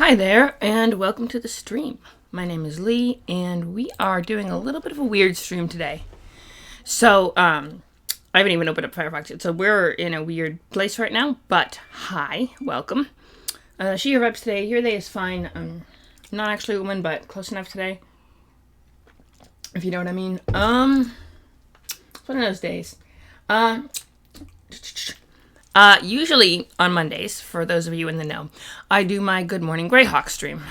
Hi there, and welcome to the stream. My name is Lee, and we are doing a little bit of a weird stream today. So, I haven't even opened up Firefox yet, so we're in a weird place right now, but hi, welcome. She, her vibes today, your day is fine. Not actually a woman, but close enough today. If you know what I mean. It's one of those days. Usually on Mondays, for those of you in the know, I do my Good Morning Greyhawk stream.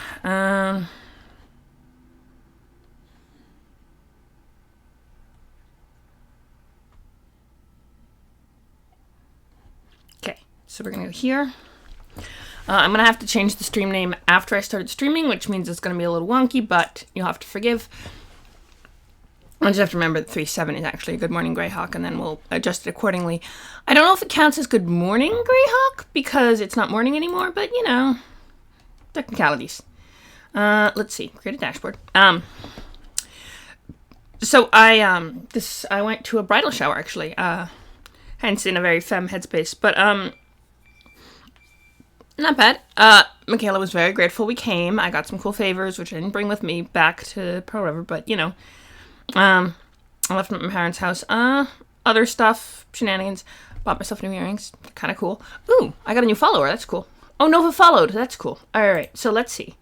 Okay, so we're going to go here. I'm going to have to change the stream name after I started streaming, which means it's going to be a little wonky, but you'll have to forgive. I just have to remember that 3.7 is actually a Good Morning Greyhawk, and then we'll adjust it accordingly. I don't know if it counts as Good Morning Greyhawk, because it's not morning anymore, but, you know, technicalities. Let's see. Create a dashboard. So I went to a bridal shower, actually, hence in a very femme headspace, but, not bad. Michaela was very grateful we came. I got some cool favors, which I didn't bring with me back to Pearl River, but, you know. I left them at my parents' house. Other stuff, shenanigans. Bought myself new earrings. Kind of cool. Ooh, I got a new follower. That's cool. Oh, Nova followed. That's cool. All right, so let's see.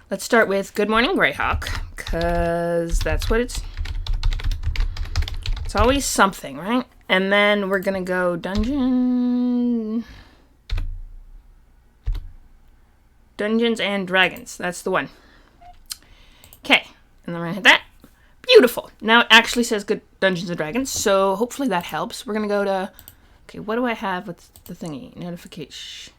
Let's start with Good Morning Greyhawk, because that's what it's always something, right? And then we're going to go Dungeons and Dragons. That's the one. Okay, and then we're going to hit that. Beautiful. Now it actually says Good Dungeons and Dragons, so hopefully that helps. We're going to go to... Okay, what do I have with the thingy? Notification.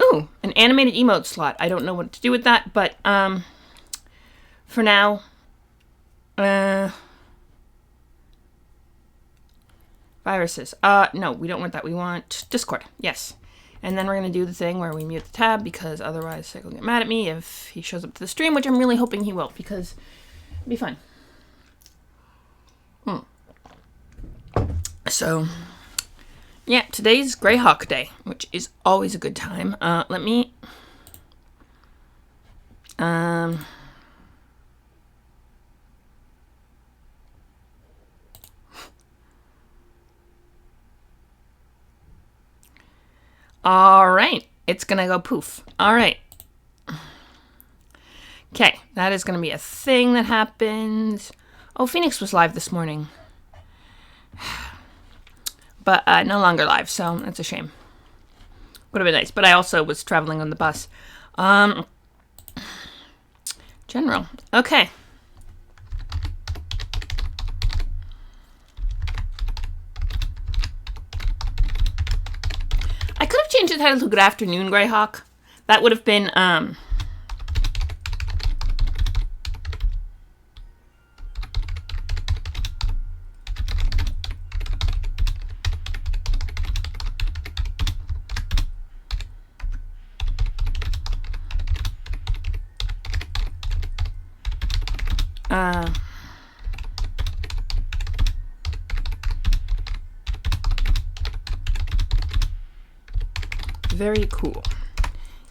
Ooh, an animated emote slot. I don't know what to do with that, but for now... viruses. No, we don't want that. We want Discord. Yes. And then we're going to do the thing where we mute the tab, because otherwise Sick will get mad at me if he shows up to the stream, which I'm really hoping he will, because it'll be fun. So, yeah, today's Greyhawk Day, which is always a good time. Let me... Alright, it's gonna go poof. Alright. Okay, that is gonna be a thing that happens. Oh, Phoenix was live this morning. But no longer live, so that's a shame. Would have been nice, but I also was traveling on the bus. General. Okay. I could have changed the title to Good Afternoon, Greyhawk. That would have been, very cool.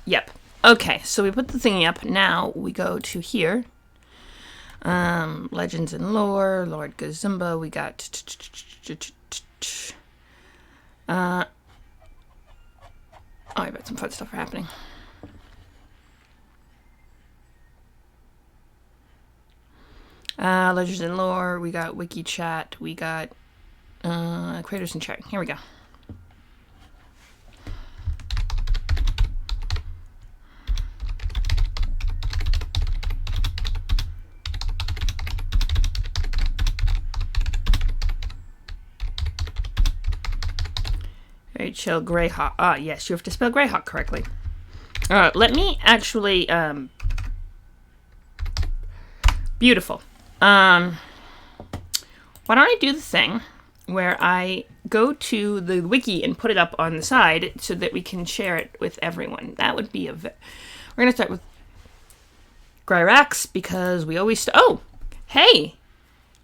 Yep. Okay, so we put the thingy up. Now we go to here. Legends and Lore, Lord Gazumba. We got... oh, I bet some fun stuff are happening. Legends and Lore. We got Wiki Chat. We got creators and chat. Here we go. Very chill, Greyhawk. Ah, yes, you have to spell Greyhawk correctly. Let me actually, beautiful. Why don't I do the thing where I go to the wiki and put it up on the side so that we can share it with everyone. That would be we're going to start with Greyrax, because we always... oh, hey!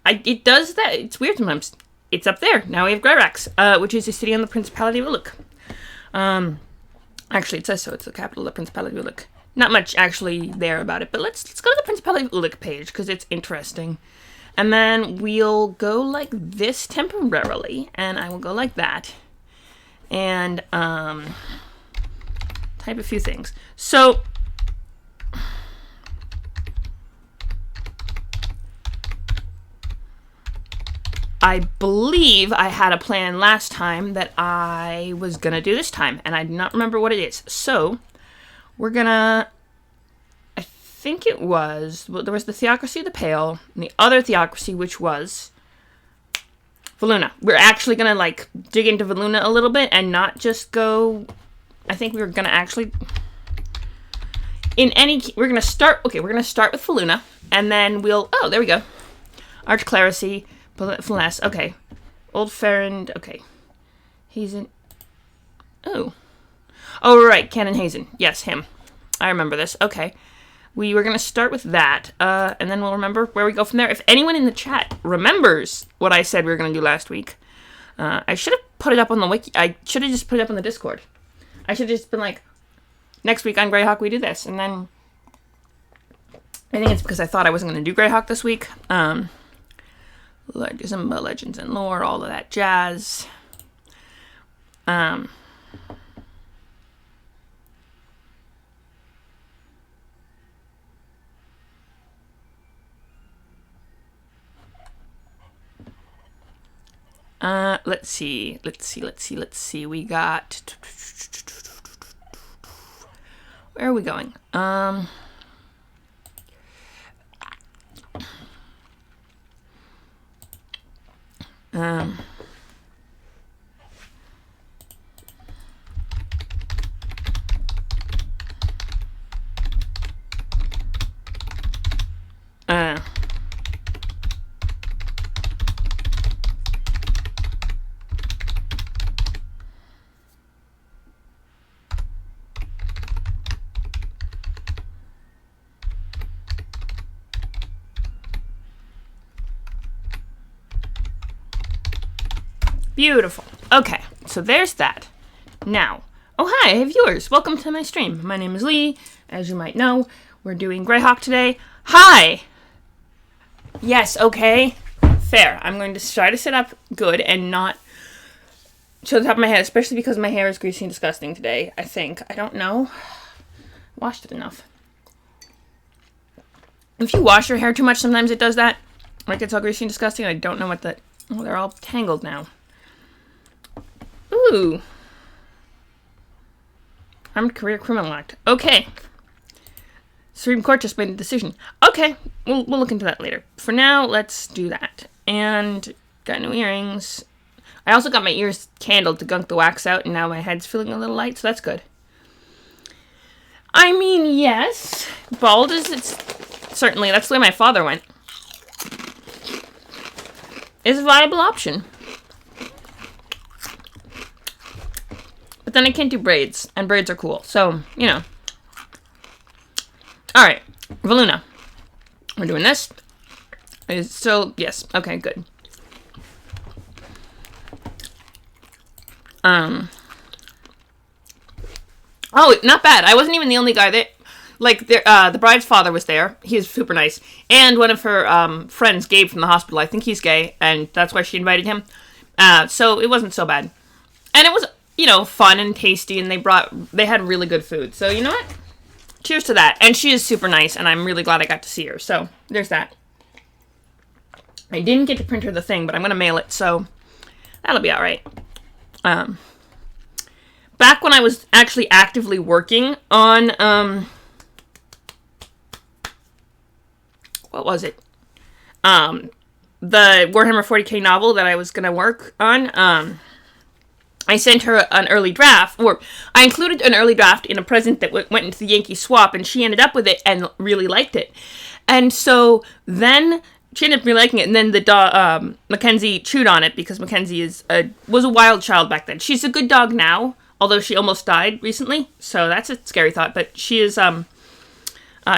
It does that. It's weird sometimes. It's up there. Now we have Greyrax, which is a city on the Principality of Uluk. Actually, it says so. It's the capital of the Principality of Uluk. Not much actually there about it, but let's go to the Principality of Ulick page because it's interesting. And then we'll go like this temporarily, and I will go like that, and type a few things. So I believe I had a plan last time that I was gonna do this time, and I do not remember what it is. So we're gonna, I think it was, well, there was the Theocracy of the Pale, and the other Theocracy, which was Voluna. We're actually gonna like dig into Voluna a little bit and not just go, I think we were gonna actually, we're gonna start with Voluna, and then we'll, oh, there we go. Archcleracy, Finesse, okay. Old Ferrand, okay. Hazen, oh, right, Canon Hazen. Yes, him. I remember this. Okay. We were going to start with that, and then we'll remember where we go from there. If anyone in the chat remembers what I said we were going to do last week, I should have put it up on the wiki. I should have just put it up on the Discord. I should have just been like, next week on Greyhawk we do this, and then I think it's because I thought I wasn't going to do Greyhawk this week. Legends and Lore, all of that jazz. Let's see. We got, where are we going? Beautiful. Okay, so there's that. Now, oh hi, viewers. Welcome to my stream. My name is Lee. As you might know, we're doing Greyhawk today. Hi! Yes, okay. Fair. I'm going to try to sit up good and not show the top of my head, especially because my hair is greasy and disgusting today, I think. I don't know. Washed it enough. If you wash your hair too much, sometimes it does that. Like it's all greasy and disgusting. I don't know what that... Oh, they're all tangled now. Ooh. Armed Career Criminal Act. Okay. Supreme Court just made a decision. Okay. We'll look into that later. For now, let's do that. And got new earrings. I also got my ears candled to gunk the wax out, and now my head's feeling a little light, so that's good. I mean, yes. Bald is it's certainly, that's the way my father went. Is a viable option. But then I can't do braids, and braids are cool, so, you know. Alright, Voluna. We're doing this. Is still, yes, okay, good. Oh, not bad. I wasn't even the only guy that, like, the bride's father was there. He was super nice. And one of her friends, Gabe from the hospital, I think he's gay, and that's why she invited him. So it wasn't so bad. And it was, you know, fun and tasty, and they had really good food. So, you know what? Cheers to that. And she is super nice, and I'm really glad I got to see her. So, there's that. I didn't get to print her the thing, but I'm going to mail it, so that'll be alright. Back when I was actually actively working on, what was it? The Warhammer 40k novel that I was going to work on, I sent her an early draft, or I included an early draft in a present that went into the Yankee swap, and she ended up with it and really liked it. And so then she ended up really liking it, and then the Mackenzie chewed on it because Mackenzie was a wild child back then. She's a good dog now, although she almost died recently, so that's a scary thought. But she is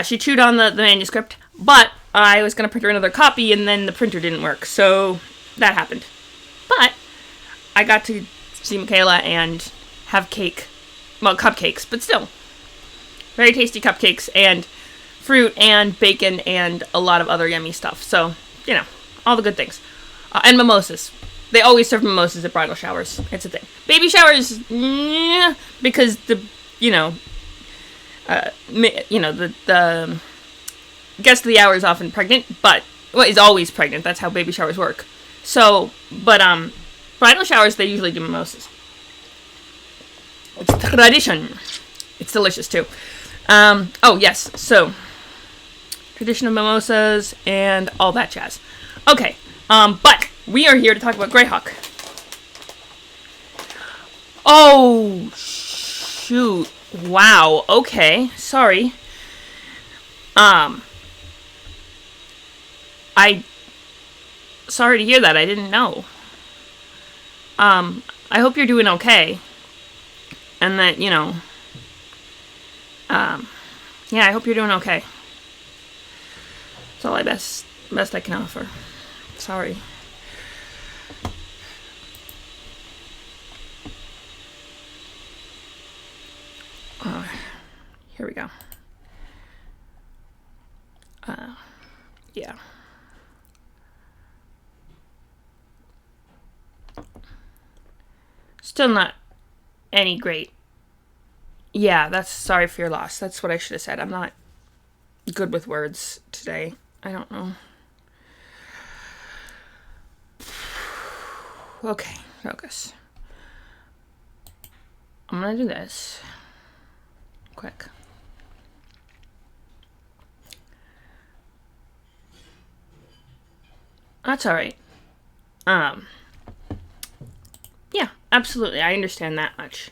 she chewed on the manuscript, but I was going to print her another copy, and then the printer didn't work, so that happened. But I got to see Michaela and have cake. Well, cupcakes, but still. Very tasty cupcakes and fruit and bacon and a lot of other yummy stuff. So, you know, all the good things. And mimosas. They always serve mimosas at bridal showers. It's a thing. Baby showers, because the guest of the hour is often pregnant, but is always pregnant. That's how baby showers work. So, but bridal showers, they usually do mimosas. It's tradition. It's delicious too. Oh yes, so tradition of mimosas and all that jazz. Okay, but we are here to talk about Greyhawk. Oh shoot! Wow. Okay, sorry. Sorry to hear that. I didn't know. I hope you're doing okay. And that, yeah, I hope you're doing okay. That's all best I can offer. Sorry. Here we go. Yeah. Still not any great. Yeah, that's sorry for your loss. That's what I should have said. I'm not good with words today. I don't know. Okay, focus. I'm gonna do this. Quick. That's alright. Yeah, absolutely. I understand that much.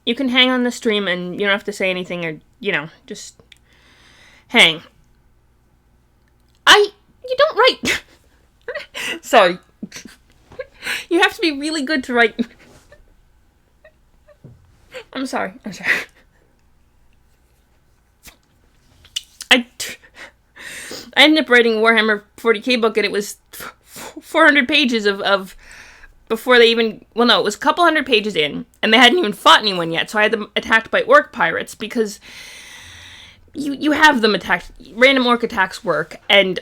You can hang on the stream and you don't have to say anything or, just hang. You don't write. Sorry. You have to be really good to write. I'm sorry. I ended up writing a Warhammer 40k book and it was 400 pages of before they even, well no, it was a couple hundred pages in and they hadn't even fought anyone yet, so I had them attacked by orc pirates because you have them attacked. Random orc attacks work, and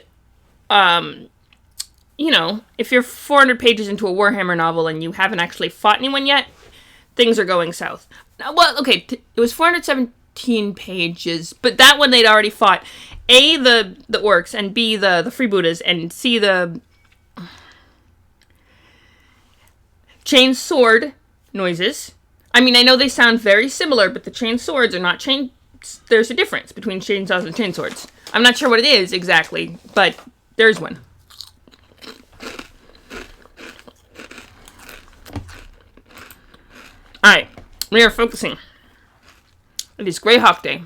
if you're 400 pages into a Warhammer novel and you haven't actually fought anyone yet, things are going south. Well, okay, it was 417 pages, but that one they'd already fought A, the orcs, and B, the freebooters, and C, the chain sword noises. I mean, I know they sound very similar, but the chain swords are not chain. There's a difference between chainsaws and chain swords. I'm not sure what it is exactly, but there's one. Alright, we are focusing. It is Greyhawk Day.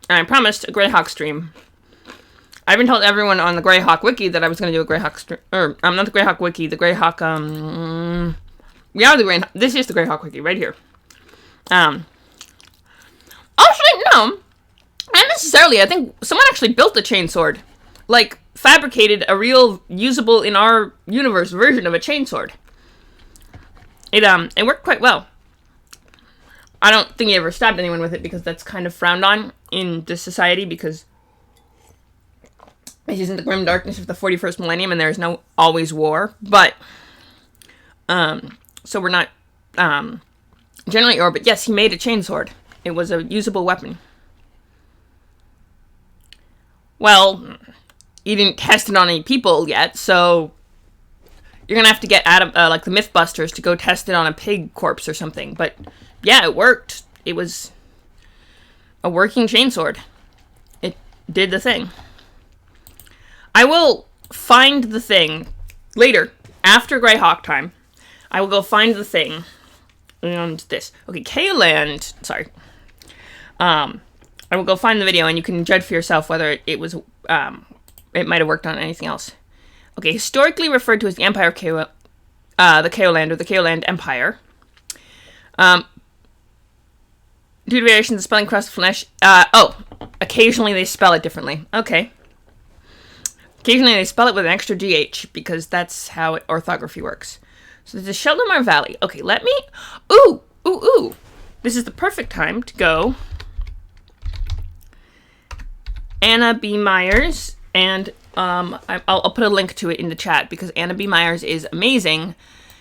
And I promised a Greyhawk stream. I even told everyone on the Greyhawk wiki that I was going to do a Greyhawk stream. Or, not the Greyhawk wiki, the Greyhawk, this is the Greyhawk wiki, right here. Actually, no. Not necessarily. I think someone actually built a chainsword. Like, fabricated a real, usable, in our universe, version of a chainsword. It worked quite well. I don't think he ever stabbed anyone with it because that's kind of frowned on in this society because this isn't the grim darkness of the 41st millennium and there is no always war. But, so we're not, generally but yes, he made a chainsword. It was a usable weapon. Well, he didn't test it on any people yet, so you're gonna have to get Adam, like the Mythbusters to go test it on a pig corpse or something. But yeah, it worked. It was a working chainsword. It did the thing. I will find the thing later, after Greyhawk time. I will go find the thing. And this. Okay, K-Land. Sorry. I will go find the video and you can judge for yourself whether it was, it might have worked on anything else. Okay, historically referred to as the Empire of the K-Land or the K-Land Empire. Due to variations in spelling across the flesh. Occasionally they spell it differently. Okay. Occasionally they spell it with an extra GH because that's how orthography works. So there's a Sheldonmar Valley. Okay, let me... Ooh! this is the perfect time to go Anna B. Myers, and I'll put a link to it in the chat because Anna B. Myers is amazing.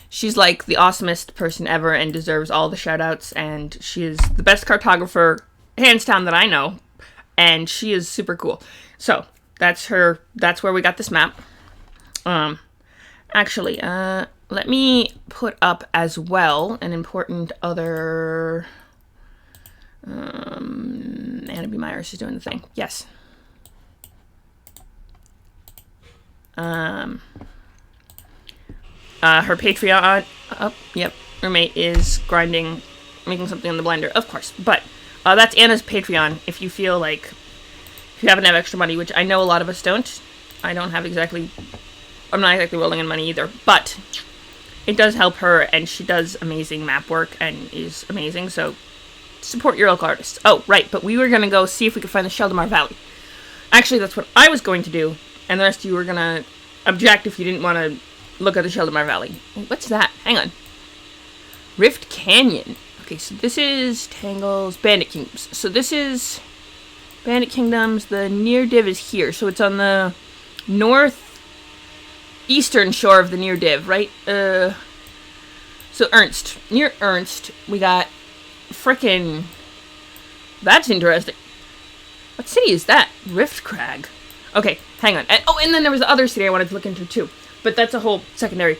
She's like the awesomest person ever and deserves all the shout outs, and she is the best cartographer, hands down, that I know, and she is super cool. So that's where we got this map. Actually, let me put up as well an important other, Anna B. Myers is doing the thing. Yes. Her Patreon, yep, roommate is making something on the blender, of course. But that's Anna's Patreon. If you feel like, if you happen to have extra money, which I know a lot of us don't. I'm not exactly rolling in money either, but it does help her, and she does amazing map work and is amazing. So support your local artists. Oh, right, but we were gonna go see if we could find the Sheldamar Valley. Actually, that's what I was going to do, and the rest of you were gonna object if you didn't want to look at the Sheldamar Valley. What's that? Hang on. Rift Canyon. Okay, so this is Tangle's Bandit Kingdoms. So this is Bandit Kingdoms. The Near Div is here. So it's on the northeastern shore of the Near Div, right? So Ernst. Near Ernst, we got frickin'... That's interesting. What city is that? Rift Crag. Okay, hang on. And then there was the other city I wanted to look into too. But that's a whole secondary.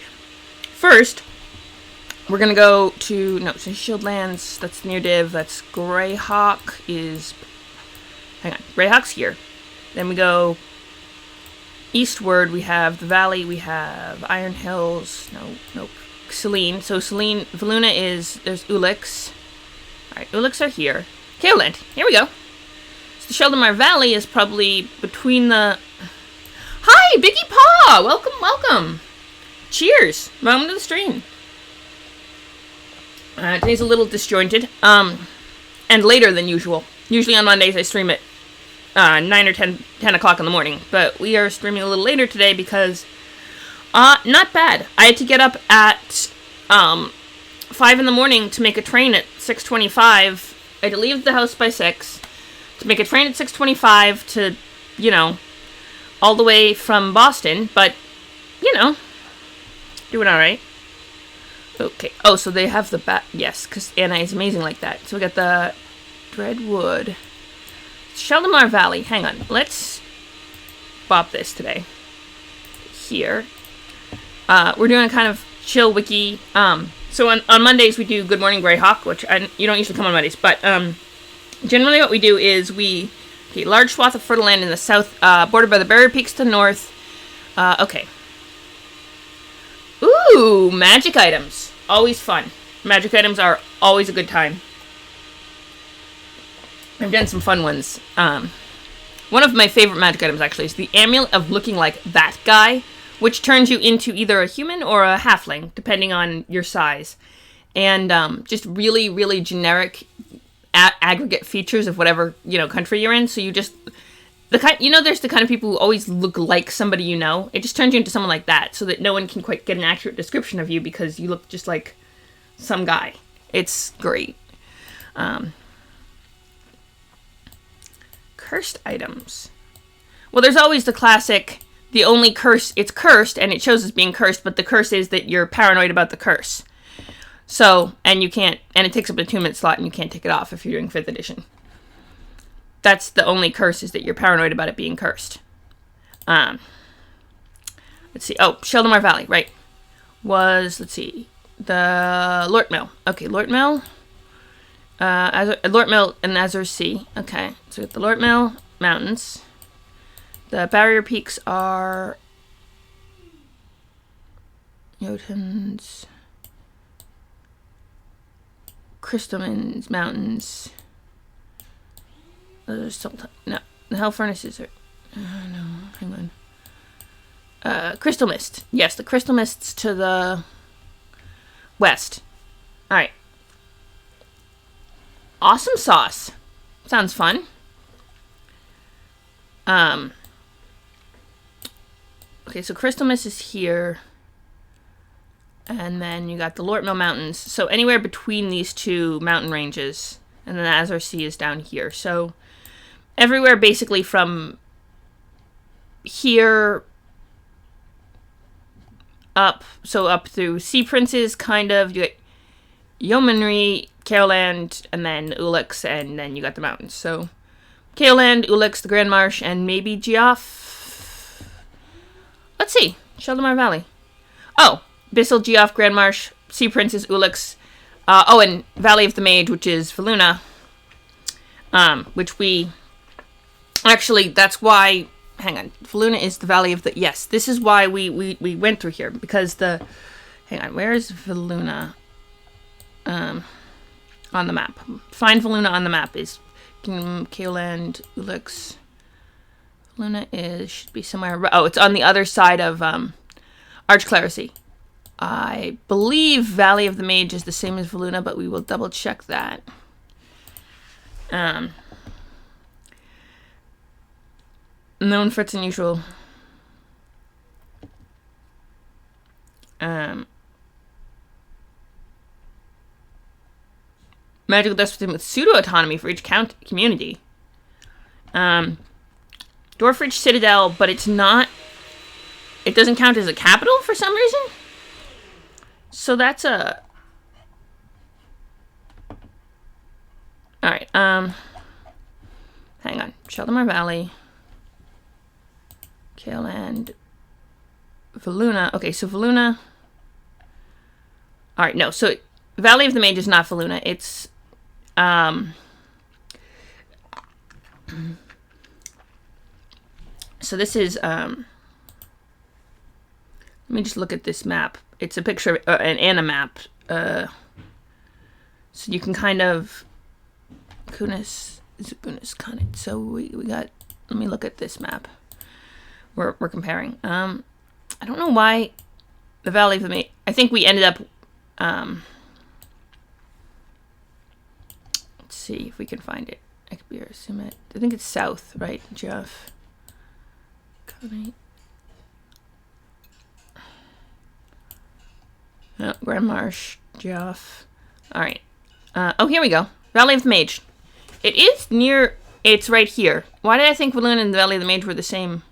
First, we're going to go to... No, so Shieldlands, that's Near Div. That's Greyhawk is... Hang on. Greyhawk's here. Then we go eastward. We have the Valley. We have Iron Hills. Nope. Selene. So Selene... Valuna is... There's Ulix. Alright, Ulix are here. Kaoland. Here we go. So the Sheldamar Valley is probably between the... Hi, Biggie Paw! Welcome! Cheers! Welcome to the stream. Today's a little disjointed, and later than usual. Usually on Mondays I stream at 9 or 10 o'clock in the morning, but we are streaming a little later today because, not bad. I had to get up at 5 in the morning to make a train at 6:25. I had to leave the house by 6 to make a train at 6:25 to, all the way from Boston, but, doing alright. Okay. Oh, so they have the yes, because Anna is amazing like that. So we got the Dreadwood. Sheldamar Valley. Hang on. Let's bop this today. Here. We're doing a kind of chill wiki. So on Mondays we do Good Morning Greyhawk, which you don't usually come on Mondays, but generally what we do is large swath of fertile land in the south, bordered by the Barrier Peaks to the north. Okay. Ooh, magic items. Always fun. Magic items are always a good time. I've done some fun ones. One of my favorite magic items, actually, is the Amulet of Looking Like That Guy, which turns you into either a human or a halfling, depending on your size. And just really, really generic aggregate features of whatever, country you're in. So you just... there's the kind of people who always look like somebody you know. It just turns you into someone like that, so that no one can quite get an accurate description of you because you look just like some guy. It's great. Cursed items. Well, there's always the classic, the only curse, it's cursed, and it shows as being cursed, but the curse is that you're paranoid about the curse. So, and it takes up a 2-minute slot, and you can't take it off if you're doing 5th edition. That's the only curse, is that you're paranoid about it being cursed. Let's see. Oh, Sheldamar Valley, right. Let's see. The Lort Mill. Okay, Lort Mill. Lort Mill and Azure Sea. Okay, so we got the Lort Mill Mountains. The Barrier Peaks are... Jotun's... Crystalman's Mountains... No, the Hell Furnaces are... no, hang on. Crystal Mist. Yes, the Crystal Mists to the west. Alright. Awesome Sauce. Sounds fun. Okay, so Crystal Mist is here. And then you got the Lortmill Mountains. So anywhere between these two mountain ranges. And then the Azor Sea is down here. So everywhere basically from here up. So up through Sea Princes, kind of. You get Yeomanry, Kaoland, and then Ullix, and then you got the mountains. So Kaoland, Ullix, the Grand Marsh, and maybe Geoff. Let's see. Sheldamar Valley. Oh, Bissell, Geoff, Grand Marsh, Sea Princes, Ullix. And Valley of the Mage, which is Valuna. Which we... Actually, that's why... Hang on. Valuna is the Valley of the... Yes, this is why we went through here. Because the... Hang on. Where is Valuna? On the map. Find Valuna on the map is... Kaoland, Ullix. Valuna should be somewhere... Oh, it's on the other side of Archclerisy. I believe Valley of the Mage is the same as Valuna, but we will double check that. Known for its unusual magical despotism with pseudo-autonomy for each community. Dwarfridge Citadel, but it's not... It doesn't count as a capital for some reason? So that's a... Alright, hang on. Sheldamar Valley. Kaoland. Valuna. Okay, so Valuna... Alright, no, so Valley of the Mage is not Valuna. It's, so this is, let me just look at this map. It's a picture of and a map. So you can kind of... Kunis, Kanit. So we got... Let me look at this map. We're comparing. I don't know why the Valley of the Mage... I think we ended up... let's see if we can find it. I could be assume it. I think it's south, right, Jeff? Kanit. Oh, Grand Marsh, Geoff. Alright. Oh, here we go. Valley of the Mage. It is near... It's right here. Why did I think Valuna and the Valley of the Mage were the same?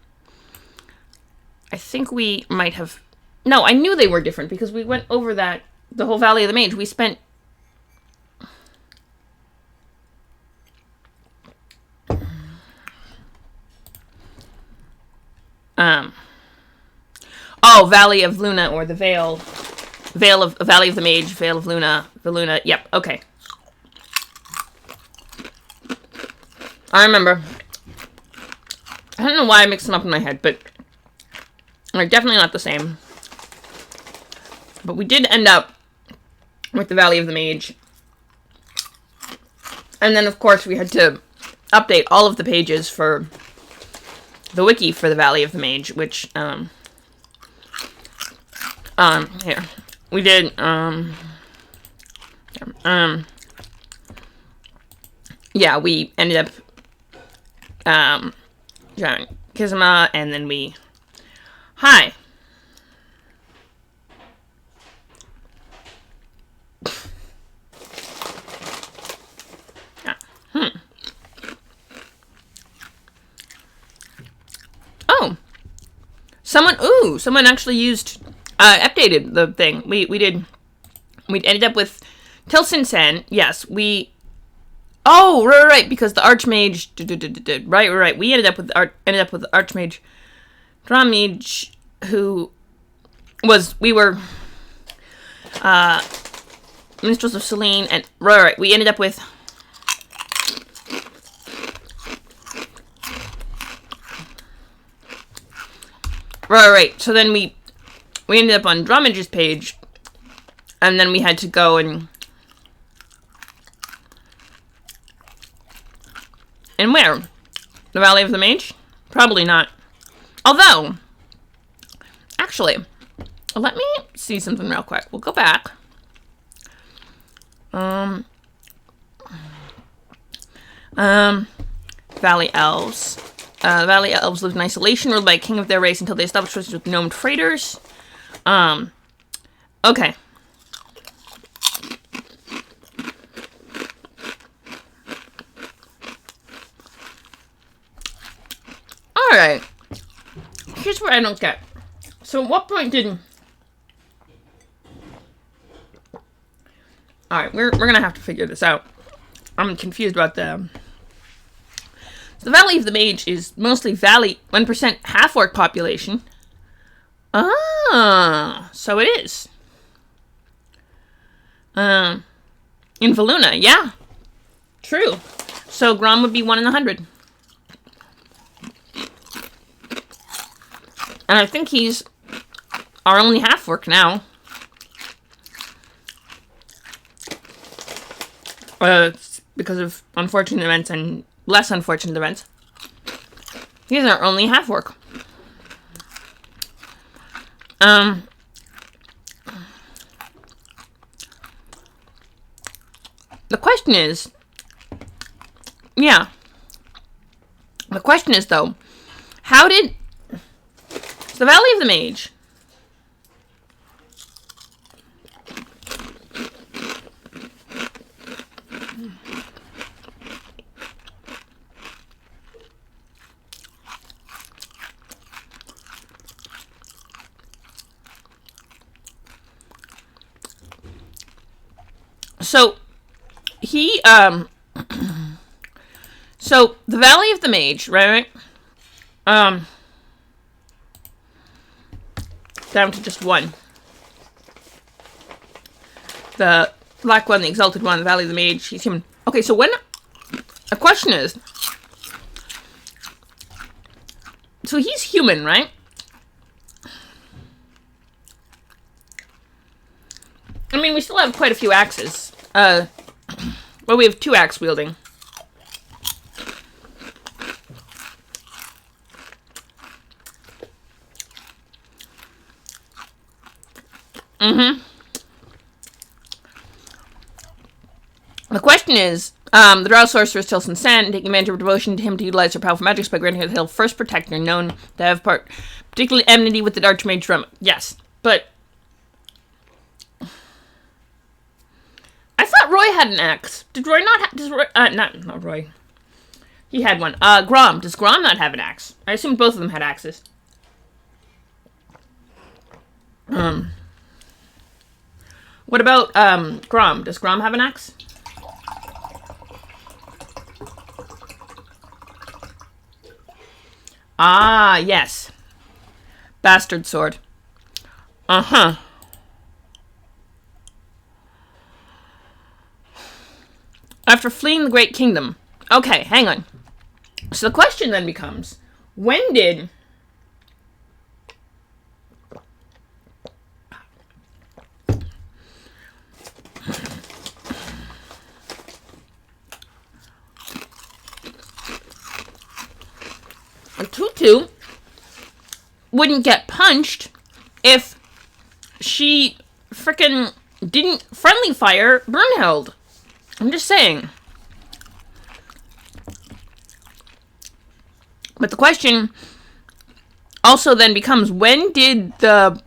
I think we might have... No, I knew they were different because we went over that. The whole Valley of the Mage. We spent... Oh, Valley of Luna or the Vale... Valley of the Mage, Vale of Luna, Valuna. Yep, okay. I remember. I don't know why I mixed them up in my head, but they're definitely not the same. But we did end up with the Valley of the Mage. And then, of course, we had to update all of the pages for the wiki for the Valley of the Mage, which, here. We did, yeah, we ended up, drawing Kizuma, and then we, hi. Oh, someone actually used... updated the thing. We ended up with Tilson-sen. Yes, we... Oh, right, because the Archmage... Right. We ended up with the Archmage Dramage, who was... We were... Minstrels of Selene, and... Right. We ended up with... Right. So then we ended up on Dramage's page, and then we had to go and where? The Valley of the Mage? Probably not. Although, actually, let me see something real quick. We'll go back. Valley Elves. The Valley Elves lived in isolation, ruled by a king of their race until they established relations with gnome traders. Okay. Alright. Here's where I don't get. So at what point did... Alright, we're gonna have to figure this out. I'm confused about the... The Valley of the Mage is mostly Valley, 1% half-orc population. Ah, so it is. In Valuna, yeah. True. So Grom would be 1 in 100. And I think he's our only half-orc now. Because of unfortunate events and less unfortunate events. He's our only half-orc. The question is... Yeah. The question is, though, how did... The Valley of the Mage... So, he, so, the Valley of the Mage, right? Down to just one. The black one, the exalted one, the Valley of the Mage, he's human. Okay, so when, the question is, so he's human, right? I mean, we still have quite a few axes. Well, we have 2 axe wielding. The question is, the Drow sorceress Tilson Sand, taking advantage of devotion to him to utilize her powerful magics by granting her the hill first protector, known to have particular enmity with the Archmage Drum. Yes, but I thought Roy had an axe. Did Roy not have... Does Roy... not Roy. He had one. Grom. Does Grom not have an axe? I assumed both of them had axes. What about, Grom? Does Grom have an axe? Ah, yes. Bastard sword. Uh-huh. After fleeing the Great Kingdom. Okay, hang on. So the question then becomes, when did... Tutu wouldn't get punched if she frickin' didn't friendly fire Brunhild. I'm just saying. But the question also then becomes, when did the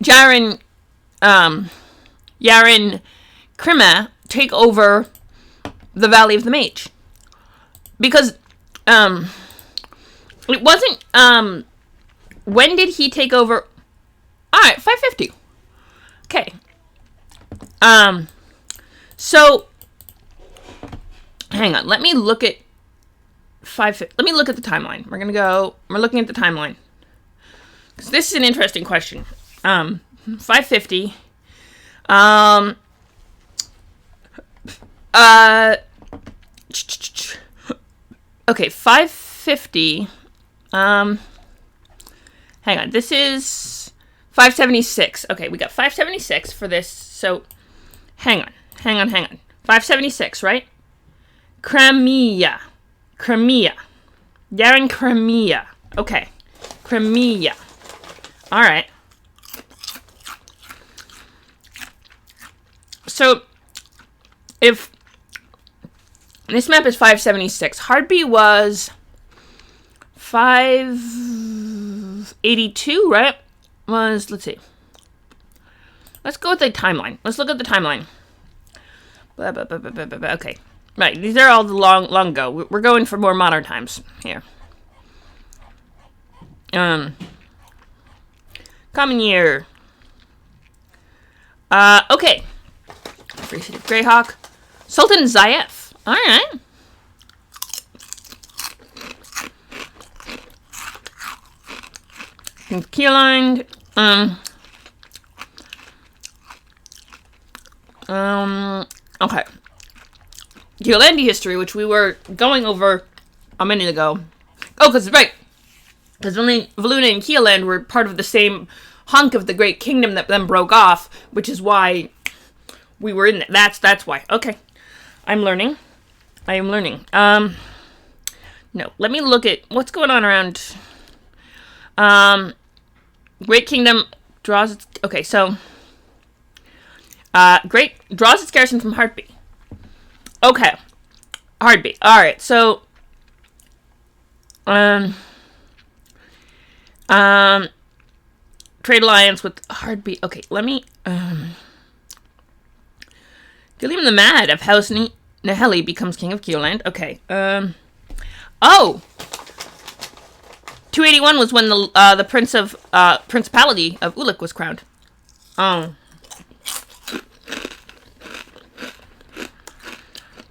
Yaren Krima take over the Valley of the Mage? Because, it wasn't, when did he take over? Alright, 550. Okay. So, hang on. Let me look at let me look at the timeline. We're looking at the timeline. Because this is an interesting question. 550. Okay, 550. Hang on. This is 576. Okay, we got 576 for this. So, hang on. 576, right? Crimea. Yaren Crimea. Okay. Crimea. Alright. So, if this map is 576, Hardby was 582, right? Let's see. Let's go with the timeline. Let's look at the timeline. Okay. Right, these are all the long ago. We're going for more modern times here. Common year. Okay. Free City of Greyhawk. Sultan Zayef. Alright. Keyline. Okay. Keylandi history, which we were going over a minute ago. Oh, because only Valuna and Keeland were part of the same hunk of the Great Kingdom that then broke off, which is why we were in it. That's why. Okay. I'm learning. I am learning. No, let me look at what's going on around. Great Kingdom draws its... Okay, so... draws its garrison from Heartbeat. Okay. Heartbeat. Alright, so... trade alliance with Heartbeat. Okay, let me... Gilliam the Mad of House Naheli becomes king of Keoland. Okay, Oh! 281 was when the Prince of, Principality of Ulik was crowned. Oh.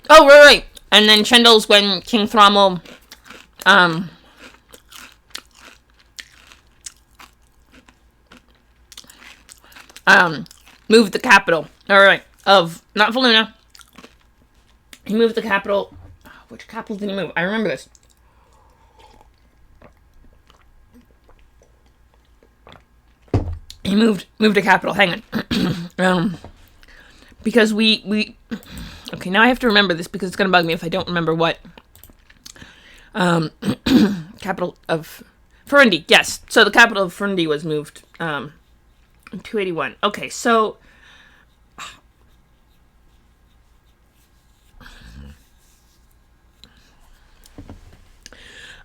Oh, right. And then Chendal's when King Thrommel, moved the capital. Alright. Of, not Valuna. He moved the capital. Which capital did he move? I remember this. He moved a capital. Hang on. Because we okay, now I have to remember this because it's gonna bug me if I don't remember what capital of Furundi. Yes. So the capital of Furundi was moved in 281. Okay, so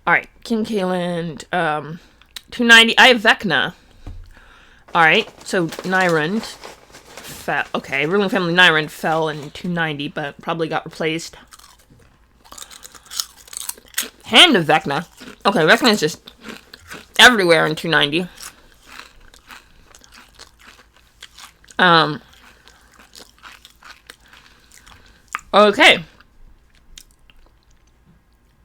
alright, King Kaeland, 290. I have Vecna. Alright, so Nyrund fell. Okay, ruling family Nyrund fell in 290, but probably got replaced. Hand of Vecna. Okay, Vecna is just everywhere in 290. Okay.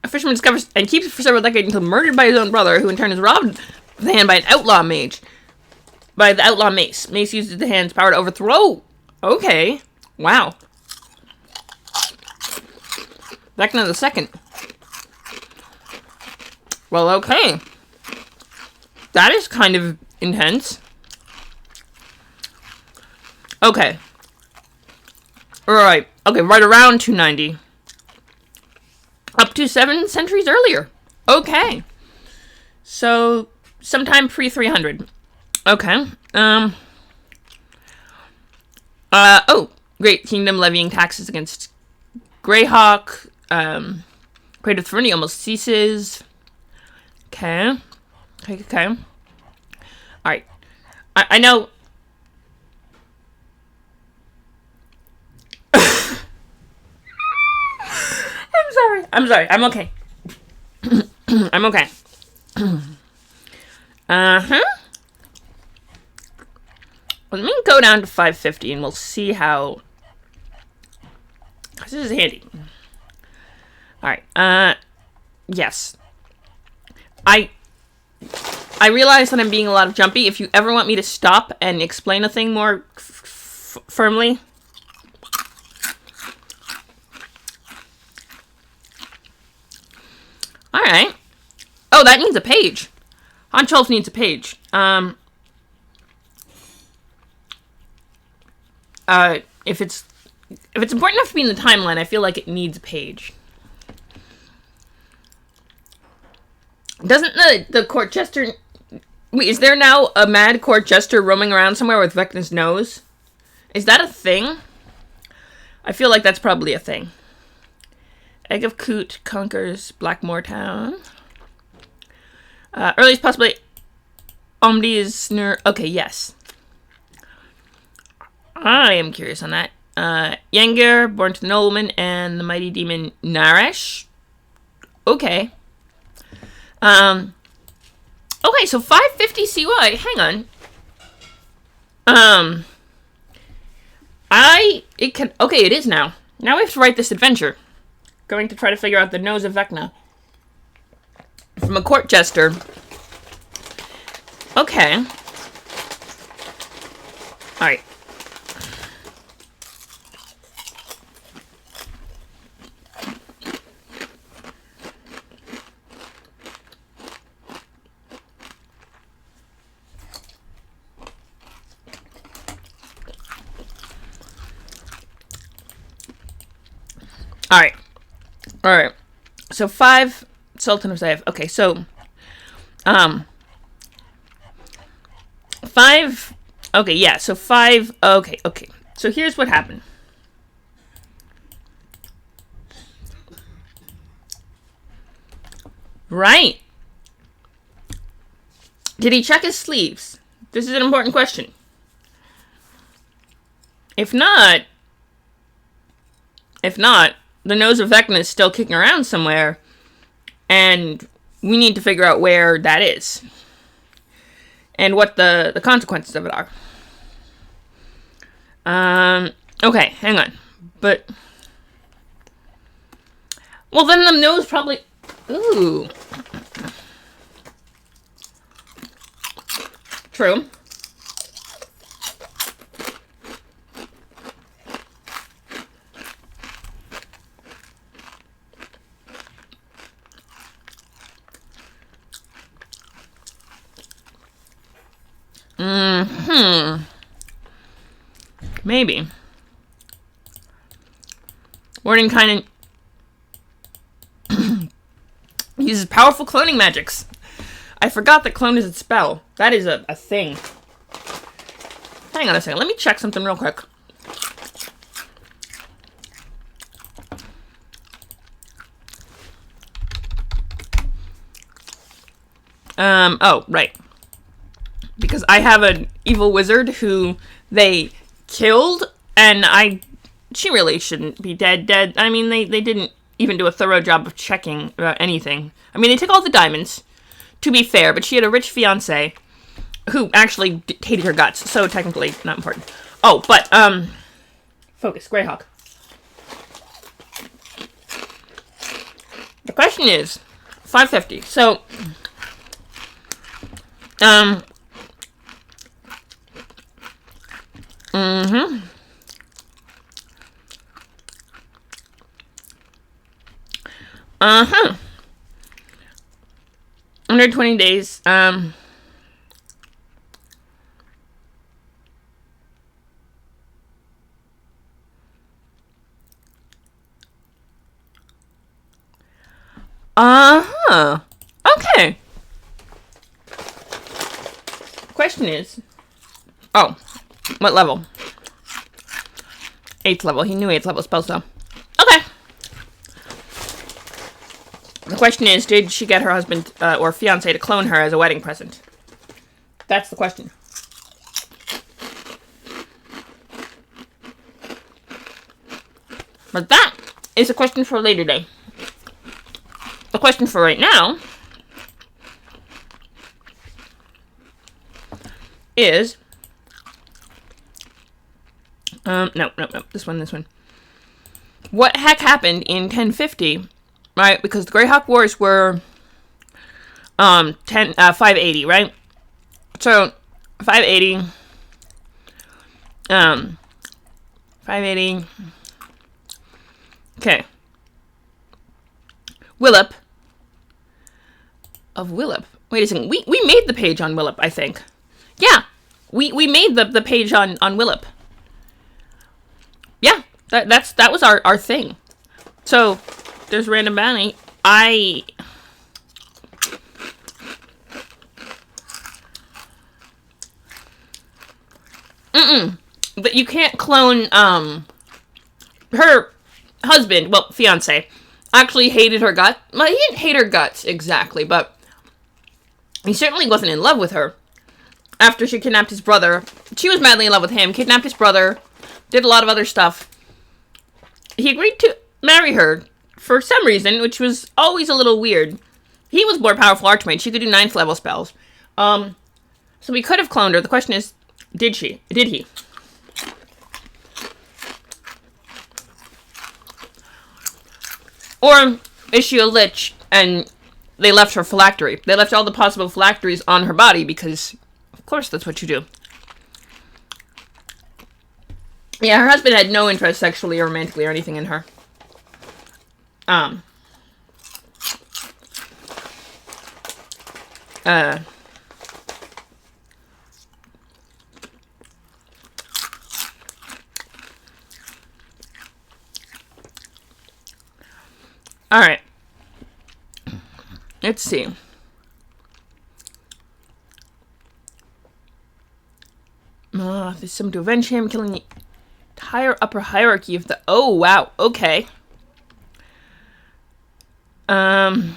A fisherman discovers and keeps it for several decades until murdered by his own brother, who in turn is robbed of the hand by an outlaw mage. By the outlaw Mace. Mace uses the hand's power to overthrow. Okay. Wow. Vecna the Second. Well, okay. That is kind of intense. Okay. Alright. Okay, right around 290. Up to 7 centuries earlier. Okay. So, sometime pre-300. Okay. Oh, Great Kingdom levying taxes against Greyhawk. Great of Furundi almost ceases. Okay. Okay. Alright. I know... I'm sorry. I'm okay. I'm okay. Uh-huh. Let me go down to 550 and we'll see how... This is handy. Alright, yes. I realize that I'm being a lot of jumpy. If you ever want me to stop and explain a thing more firmly... Alright. Oh, that needs a page. Han 12 needs a page. If it's important enough to be in the timeline, I feel like it needs a page. Doesn't the court jester... Wait, is there now a mad court jester roaming around somewhere with Vecna's nose? Is that a thing? I feel like that's probably a thing. Egg of Coot conquers Blackmoor Town. Earliest possibly... Umbi is... Okay, yes. I am curious on that. Yenger, born to the nobleman, and the mighty demon Naresh. Okay. Okay, so 550 CY. Hang on. Okay, it is now. Now we have to write this adventure. Going to try to figure out the nose of Vecna. From a court jester. Okay. Alright. Alright. So 5 Sultan of Zaev. Okay, so 5. Okay, yeah, so 5. Okay. So here's what happened. Right. Did he check his sleeves? This is an important question. If not, the nose of Vecna is still kicking around somewhere, and we need to figure out where that is. And what the consequences of it are. Okay, hang on. But, well, then the nose probably... Ooh. True. Maybe. Warden kind of uses powerful cloning magics. I forgot that clone is a spell. That is a thing. Hang on a second. Let me check something real quick. Oh, right. Because I have an evil wizard who they killed, and she really shouldn't be dead. I mean, they didn't even do a thorough job of checking about anything. I mean, they took all the diamonds, to be fair, but she had a rich fiancé who actually hated her guts, so technically not important. Oh, but, focus, Greyhawk. The question is, 550, so, Under 20 days, okay. Question is, oh, what level? 8th level. He knew 8th level spells, though. Okay. The question is, did she get her husband or fiancé to clone her as a wedding present? That's the question. But that is a question for a later day. The question for right now is... No. This one. What heck happened in 1050, right? Because the Greyhawk Wars were 580, right? So 580 580. Okay. Willip. Of Willip. Wait a second. We made the page on Willip, I think. Yeah. We made the page on Willip. Yeah. That was our thing. So, there's random bounty. But you can't clone, her husband, well, fiancé, actually hated her guts. Well, he didn't hate her guts, exactly, but he certainly wasn't in love with her. After she kidnapped his brother, she was madly in love with him, kidnapped his brother, did a lot of other stuff. He agreed to marry her for some reason, which was always a little weird. He was more powerful archmage. She could do 9th level spells. So we could have cloned her. The question is, did she? Did he? Or is she a lich and they left her phylactery? They left all the possible phylacteries on her body because, of course, that's what you do. Yeah, her husband had no interest sexually or romantically or anything in her. Alright. Let's see. There's some to avenge him, killing the entire upper hierarchy of the... Oh, wow. Okay. We're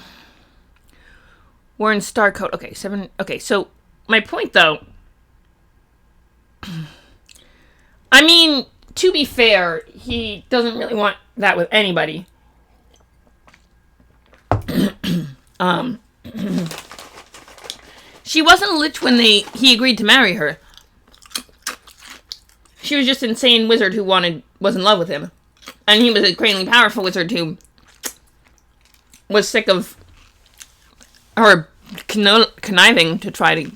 in Starcoat. Okay, 7... Okay, so my point, though... I mean, to be fair, he doesn't really want that with anybody. She wasn't a lich when he agreed to marry her. She was just an insane wizard who was in love with him. And he was a greatly powerful wizard who was sick of her conniving to try to,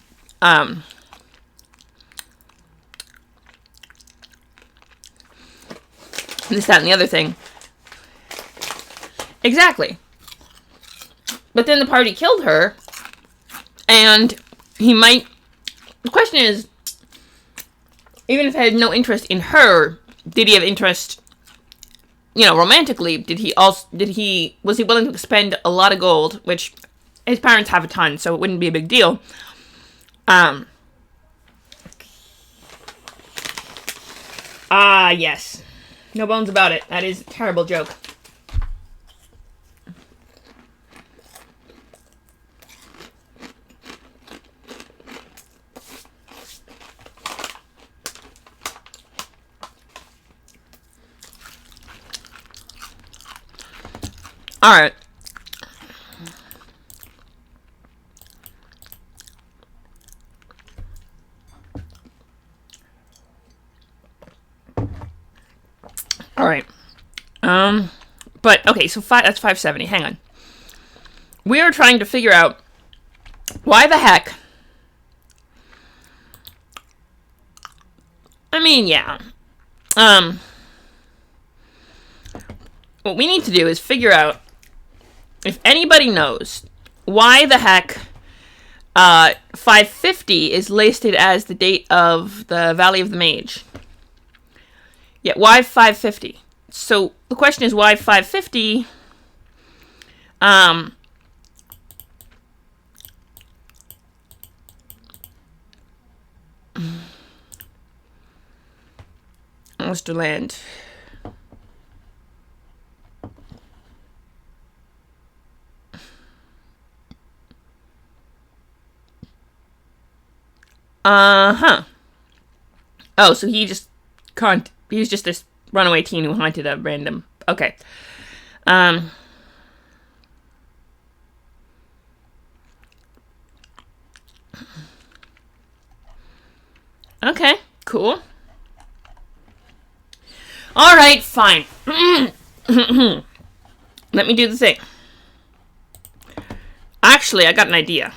this, that, and the other thing. Exactly. But then the party killed her, and he might... The question is, even if he had no interest in her, did he have interest, romantically? Was he willing to spend a lot of gold, which his parents have a ton, so it wouldn't be a big deal. Yes. No bones about it. That is a terrible joke. Alright. Alright. But, okay, so that's 570. Hang on. We are trying to figure out why the heck... I mean, yeah. What we need to do is figure out if anybody knows why the heck 550 is listed as the date of the Valley of the Mage. Yeah, why 550? So the question is why 550? Mr. Land. Oh, so he was just this runaway teen who haunted a random... Okay. Okay, cool. Alright, fine. Let me do the thing. Actually, I got an idea.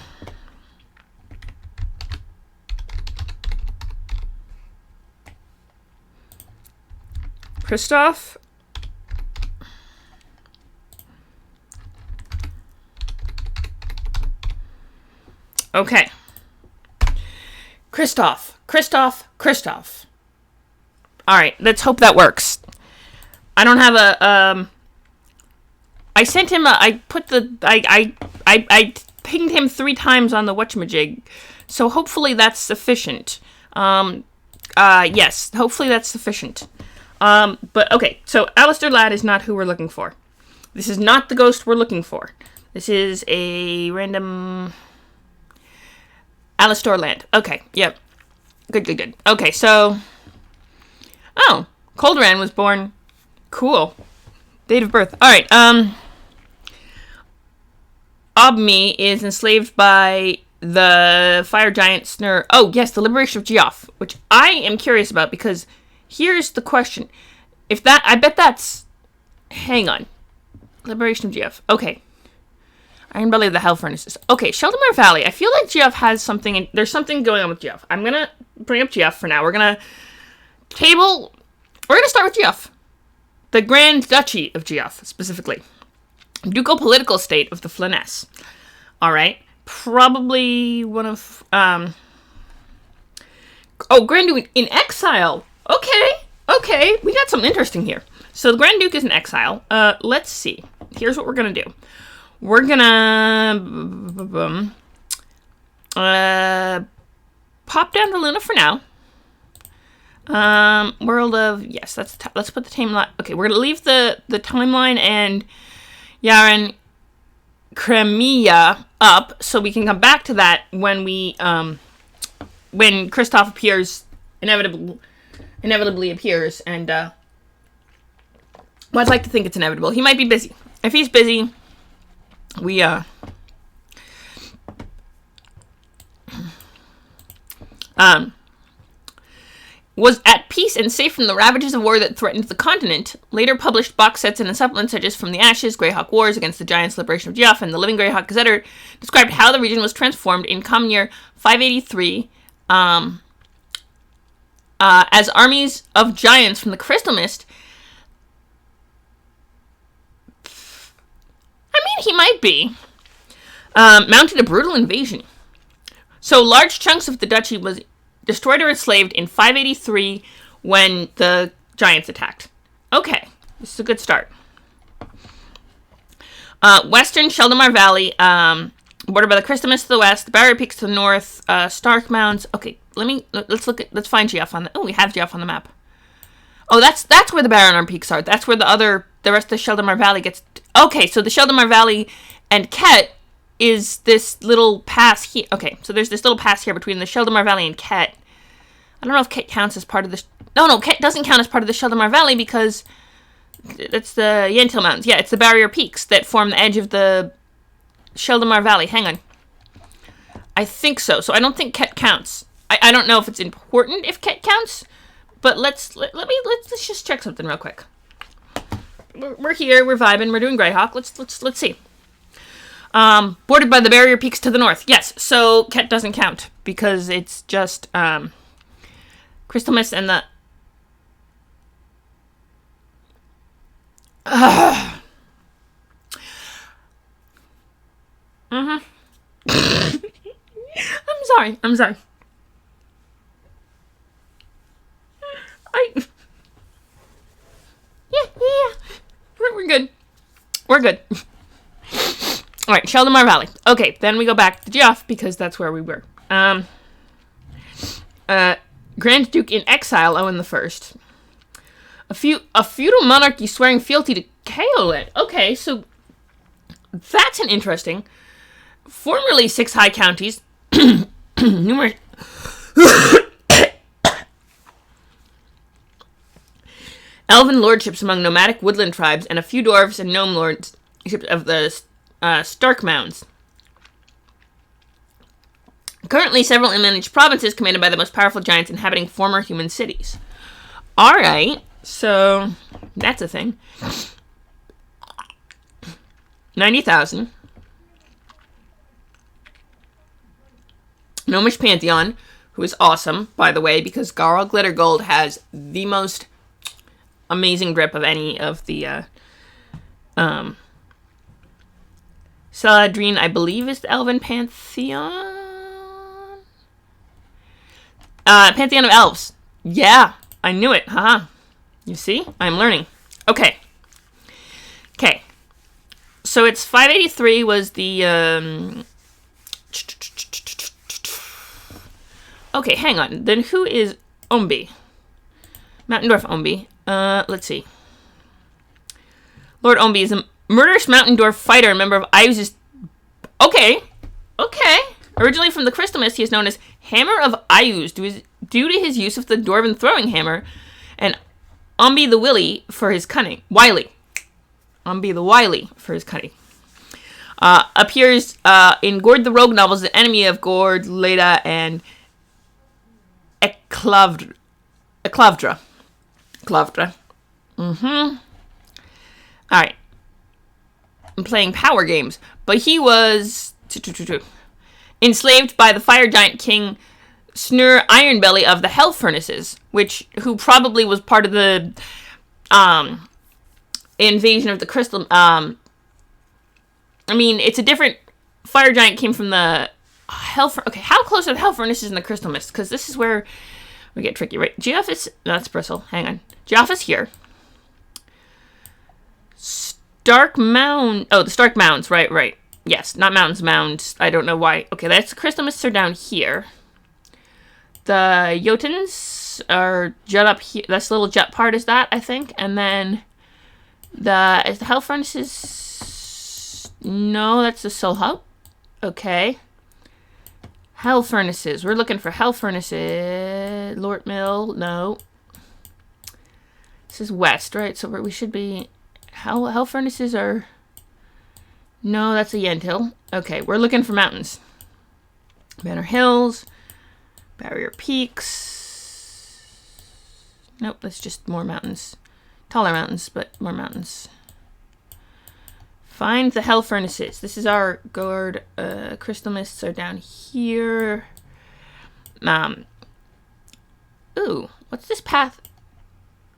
Christoph? Okay. Christoph. Alright, let's hope that works. I don't have I sent him I pinged him 3 times on the whatchamajig, so hopefully that's sufficient. Yes, hopefully that's sufficient. But, okay, so Alistair Ladd is not who we're looking for. This is not the ghost we're looking for. This is a random... Alistair Land. Okay, yep. Good. Okay, so... Oh, Colderan was born. Cool. Date of birth. All right. Umbi is enslaved by the fire giant Snur. Oh, yes, the liberation of Geoff, which I am curious about because here's the question. I bet that's... Hang on. Liberation of Geoff. Okay. Iron Belly of the Hell Furnaces. Okay, Sheldamar Valley. I feel like Geoff has something... There's something going on with Geoff. I'm going to bring up Geoff for now. We're going to start with Geoff. The Grand Duchy of Geoff, specifically. Ducal political state of the Flanness. All right. Probably one of... Grand Duke in exile. Okay. We got something interesting here. So the Grand Duke is in exile. Let's see. Here's what we're going to do. We're going to... pop down to Luna for now. World of... Yes, let's put the timeline... Okay, we're going to leave the timeline and Yaren Crimea up so we can come back to that when we... when Kristoff appears... inevitably appears and... well, I'd like to think it's inevitable. He might be busy. If he's busy, we, was at peace and safe from the ravages of war that threatened the continent. Later published box sets and supplements such as From the Ashes, Greyhawk Wars Against the Giants, Liberation of Geoff, and the Living Greyhawk Gazetter described how the region was transformed in common year 583, as armies of giants from the Crystal Mist. I mean, he might be. Mounted a brutal invasion. So large chunks of the duchy was destroyed or enslaved in 583 when the giants attacked. Okay, this is a good start. Western Sheldamar Valley, bordered by the Crystal Mist to the west, the Barrier Peaks to the north, Stark Mounds. Okay, let's find Geoff on the... Oh, we have Geoff on the map. Oh, that's where the Barren Peaks are. That's where the rest of the Sheldamar Valley gets... Okay, so the Sheldamar Valley and Ket is this little pass here. Okay, so there's this little pass here between the Sheldamar Valley and Ket. I don't know if Ket counts as part of this... No, Ket doesn't count as part of the Sheldamar Valley because it's the Yentil Mountains. Yeah, it's the Barrier Peaks that form the edge of the Sheldamar Valley. Hang on. I think so. So I don't think Ket counts. I don't know if it's important if Ket counts, but let's just check something real quick. We're here, we're vibing, we're doing Greyhawk. Let's see. Bordered by the Barrier Peaks to the north. Yes, so Ket doesn't count because it's just Crystal Mist and the... I'm sorry. Yeah. We're good. All right, Sheldamar Valley. Okay, then we go back to Geoff because that's where we were. Grand Duke in exile, Owen the First. A feudal monarchy swearing fealty to Kaolin. Okay, so that's an interesting. Formerly 6 high counties, numerous. Elven lordships among nomadic woodland tribes, and a few dwarves and gnome lordships of the Stark Mounds. Currently, several unmanaged provinces commanded by the most powerful giants inhabiting former human cities. Alright, so that's a thing. 90,000. Gnomish Pantheon, who is awesome, by the way, because Garl Glittergold has the most amazing grip of any of the Saladrine, I believe, is the Elven Pantheon. Pantheon of Elves. Yeah, I knew it. Haha. You see? I'm learning. Okay. So it's 583 was the Okay, hang on. Then who is Umbi? Mountain Dwarf Umbi. Let's see. Lord Umbi is a murderous Mountain Dwarf fighter and member of Ius'... Okay. Originally from the Crystal Mist, he is known as Hammer of Ius due to his use of the Dwarven throwing hammer and Umbi the Willy for his cunning. Wily. Umbi the Wily for his cunning. Appears in Gord the Rogue novels, the enemy of Gord, Leda, and Eclavdra. Alright. I'm playing power games. But he was enslaved by the fire giant king Snur Ironbelly of the Hell Furnaces, who probably was part of the invasion of the crystal. It's a different fire giant came from the Hell. Okay, how close are the Hell Furnaces and the Crystal Mist? Because this is where we get tricky, right? Geoff is... No, that's Bristle. Hang on. Geoff is here. Stark Mound... Oh, the Stark Mounds. Right. Yes, not mountains, mounds. I don't know why. Okay, that's the Crystal Mists are down here. The Jotuns are jut up here. This little jut part is that, I think. And then is the Hell Furnaces... No, that's the Soul Hub. Okay. Hell Furnaces. We're looking for Hell Furnaces. Lort Mill. No. This is west, right? So we should be... Hell Furnaces are... No, that's a Yenthill. Okay, we're looking for mountains. Banner Hills. Barrier Peaks. Nope, that's just more mountains. Taller mountains, but more mountains. Find the Hell Furnaces. This is our Gord. Crystal Mists are down here. Ooh, what's this path?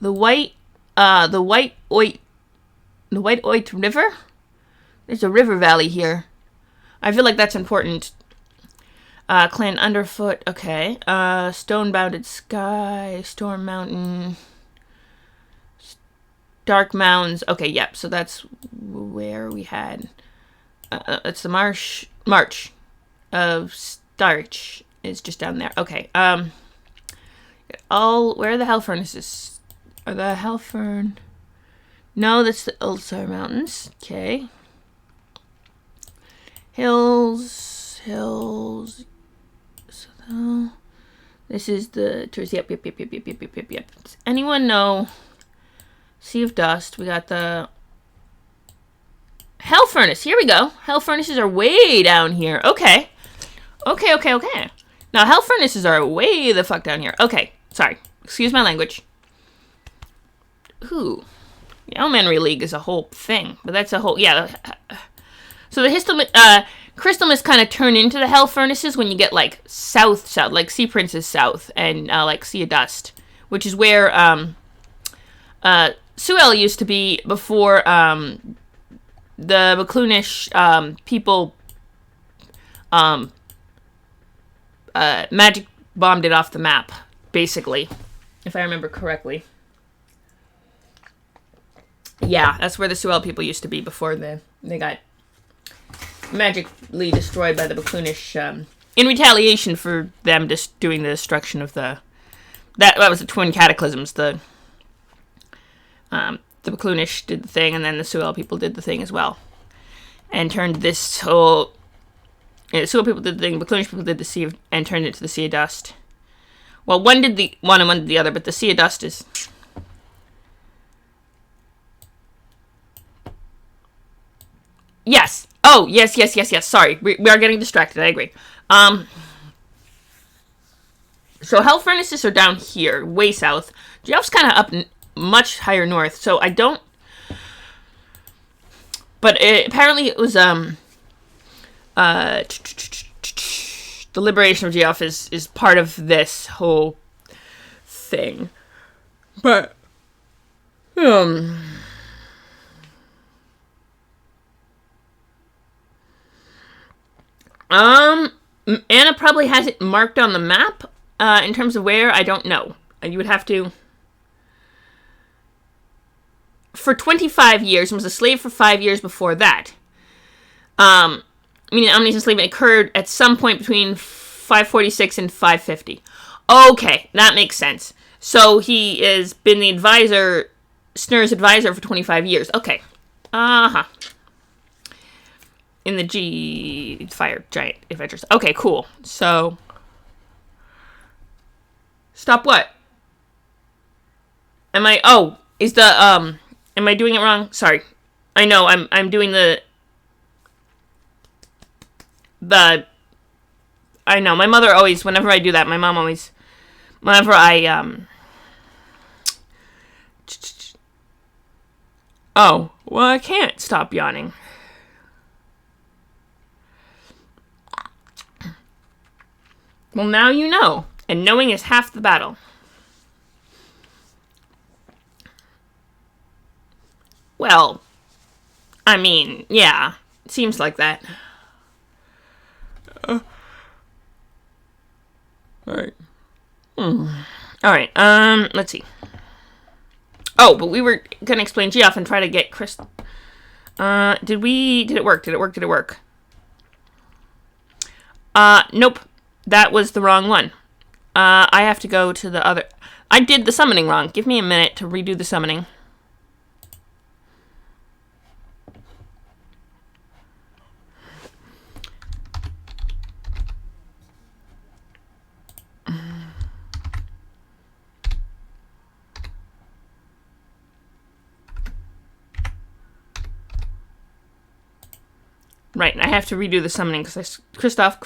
The White Oit River? There's a river valley here. I feel like that's important. Clan Underfoot. Okay. Stone Bounded Sky. Storm Mountain. Dark Mounds. Okay, yep. So that's where we had... it's the March of Starch is just down there. Okay. Where are the Hell Furnaces? Are the Hellfern... No, that's the Ulsar Mountains. Okay. Hills. So, this is the tours. Yep. Does anyone know... Sea of Dust. We got the Hell Furnace. Here we go. Hell Furnaces are way down here. Okay. Now, Hell Furnaces are way the fuck down here. Okay. Sorry. Excuse my language. Ooh. The Elementary League is a whole thing. But that's a whole... Yeah. So the Crystal Mist kind of turn into the Hell Furnaces when you get, like, south, like Sea Prince's south and, like, Sea of Dust. Which is where, Suel used to be before the Bacloonish people magic bombed it off the map, basically, if I remember correctly. Yeah, that's where the Suel people used to be before they got magically destroyed by the Bacloonish in retaliation for them just doing the destruction of the... That was the Twin Cataclysms, the Bacloonish did the thing, and then the Suel people did the thing as well. And turned this whole... Yeah, the Suel people did the thing, the Bacloonish people did the Sea of... And turned it to the Sea of Dust. Well, one did the one and one did the other, but the Sea of Dust is... Yes! Oh, yes. Sorry, we are getting distracted, I agree. So Hell Furnaces are down here, way south. Geoff's kind of up... much higher north, so I don't... But apparently it was, the liberation of Geoff is part of this whole thing. But, Anna probably has it marked on the map, in terms of where, I don't know. You would have to... For 25 years, and was a slave for 5 years before that. Meaning Omni's enslavement occurred at some point between 546 and 550. Okay, that makes sense. So he has been the advisor, Snur's advisor for 25 years. Okay. In the G Fire Giant Adventures. Okay, cool. So... Stop what? Am I? Oh, is the Am I doing it wrong? Sorry. I know. I'm doing the. I know. My mother always. Whenever I do that, my mom always. Whenever I Oh, well, I can't stop yawning. Well, now you know, and knowing is half the battle. Well, I mean, yeah, seems like that. Alright. Alright, let's see. Oh, but we were gonna explain Geoff and try to get Chris. Did it work? Did it work? Nope. That was the wrong one. I have to go to the other. I did the summoning wrong. Give me a minute to redo the summoning. Right, I have to redo the summoning because Christoph.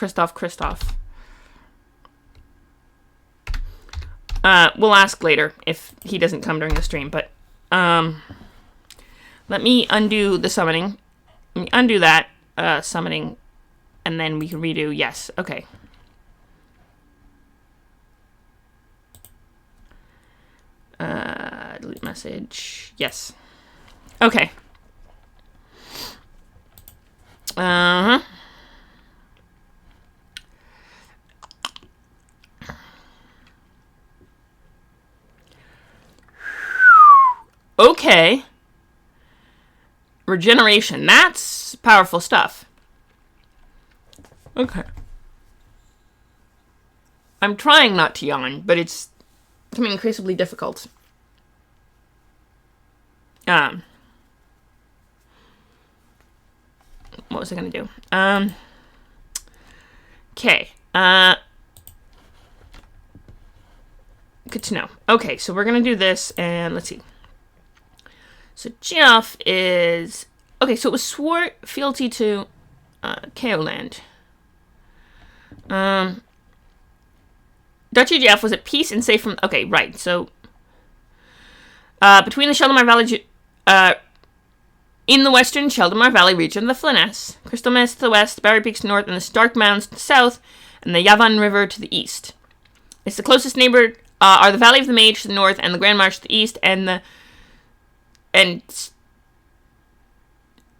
We'll ask later if he doesn't come during the stream, but let me undo the summoning. Let me undo that summoning, and then we can redo. Yes, okay. Delete message. Yes. Okay. Okay. Regeneration. That's powerful stuff. Okay. I'm trying not to yawn, but it's becoming increasingly difficult. What was I going to do? Okay. Good to know. Okay, so we're going to do this, and let's see. So Geoff is... Okay, so it was swore fealty to Kaoland. Duchy Geoff was at peace and safe from... Okay, right, so... between the Sheldamar Valley... in the western Sheldamar Valley region, the Flyness, Crystal Mist to the west, Barry Peaks to the north, and the Stark Mounds to the south, and the Yavan River to the east. It's the closest neighbor are the Valley of the Mage to the north, and the Grand Marsh to the east, and the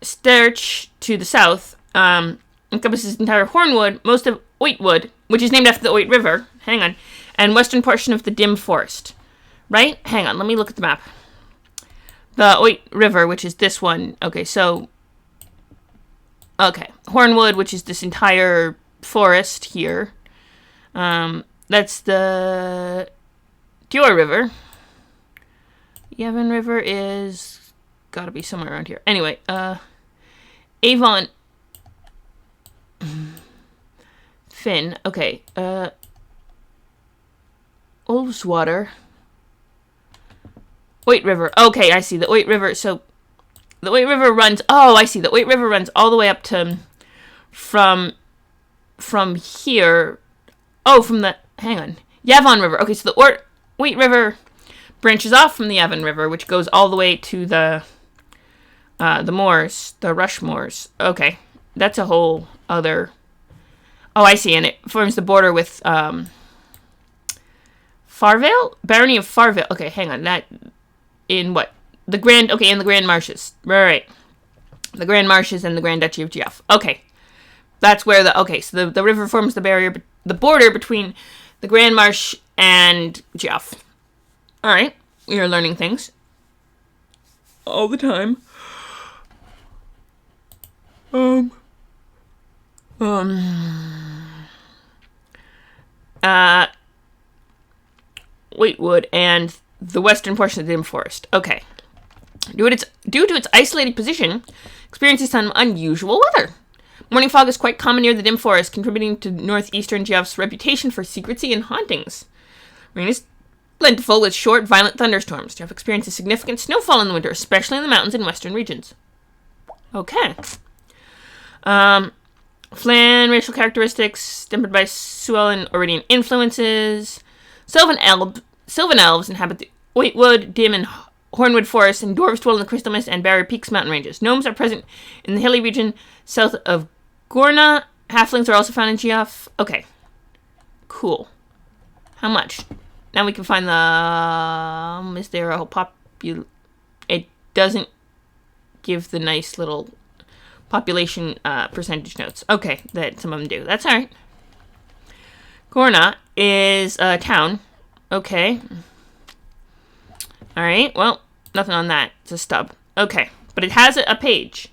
Sterch to the south. Encompasses entire Hornwood, most of Oitwood, which is named after the Oit River. Hang on, and western portion of the Dim Forest. Right? Hang on, let me look at the map. The Oit River, which is this one. Okay, so... Okay. Hornwood, which is this entire forest here. That's the... Dior River. Yevon River is... Gotta be somewhere around here. Anyway, Avon... Finn. Okay, Olveswater... Oit River. Okay, I see. The Oit River. So, the Oit River runs... Oh, I see. The Oit River runs all the way up to... From here... Oh, from the... Hang on. Yavon River. Okay, so the Oit River branches off from the Yavon River, which goes all the way to the moors. The Rush Moors. Okay. That's a whole other... Oh, I see. And it forms the border with... Farvale? Barony of Farvale. Okay, hang on. That... In what? The Grand... Okay, in the Grand Marshes. Right. The Grand Marshes and the Grand Duchy of Geoff. Okay. That's where the... Okay, so the river forms the barrier... The border between the Grand Marsh and Geoff. Alright. We are learning things. All the time. Waitwood and the western portion of the Dim Forest. Okay. Due to its isolated position, experiences some unusual weather. Morning fog is quite common near the Dim Forest, contributing to northeastern Geoff's reputation for secrecy and hauntings. Rain is plentiful with short, violent thunderstorms. Dwarf experiences significant snowfall in the winter, especially in the mountains and western regions. Okay. Flan racial characteristics tempered by Suellen Oridian influences. Sylvan elves inhabit the Oitwood, Dim, and Hornwood forests, and dwarves dwell in the Crystal Mist and Barrier Peaks mountain ranges. Gnomes are present in the hilly region south of Gorna. Halflings are also found in Geoff. Okay. Cool. How much? Now we can find the... is there a whole It doesn't give the nice little population percentage notes. Okay, that some of them do. That's alright. Gorna is a town. Okay. Alright, well, nothing on that. It's a stub. Okay, but it has a page,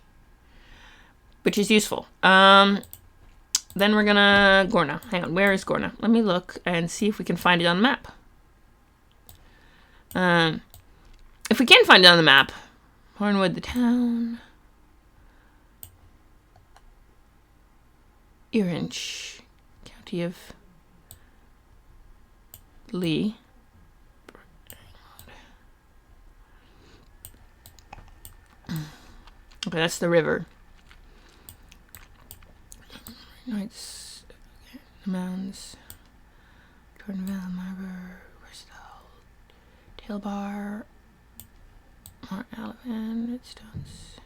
which is useful. Then we're gonna... Gorna. Hang on, where is Gorna? Let me look and see if we can find it on the map. If we can find it on the map. Hornwood, the town. Earinch, County of Lee. Okay, that's the river. Nights, the mounds, Jordanville, Marber, Crystal, Tailbar, Mount Alvan, Redstones.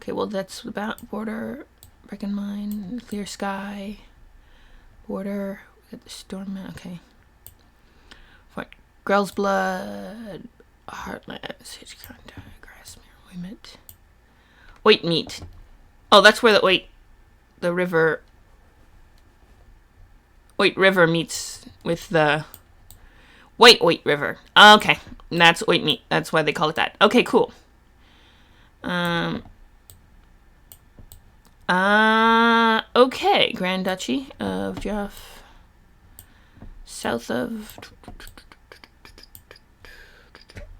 Okay, well that's the border, Brecken Mine, Clear Sky, border, we got the Storm Mountain, okay. Fort Grell's Blood, Heartland, Sage Contact, Grassmere, Waymet. Oitmeat. Oh, that's where the river, Oit River meets with the White Oit River. Okay, that's Oitmeat. That's why they call it that. Okay, cool. Okay, Grand Duchy of Geoff, south of,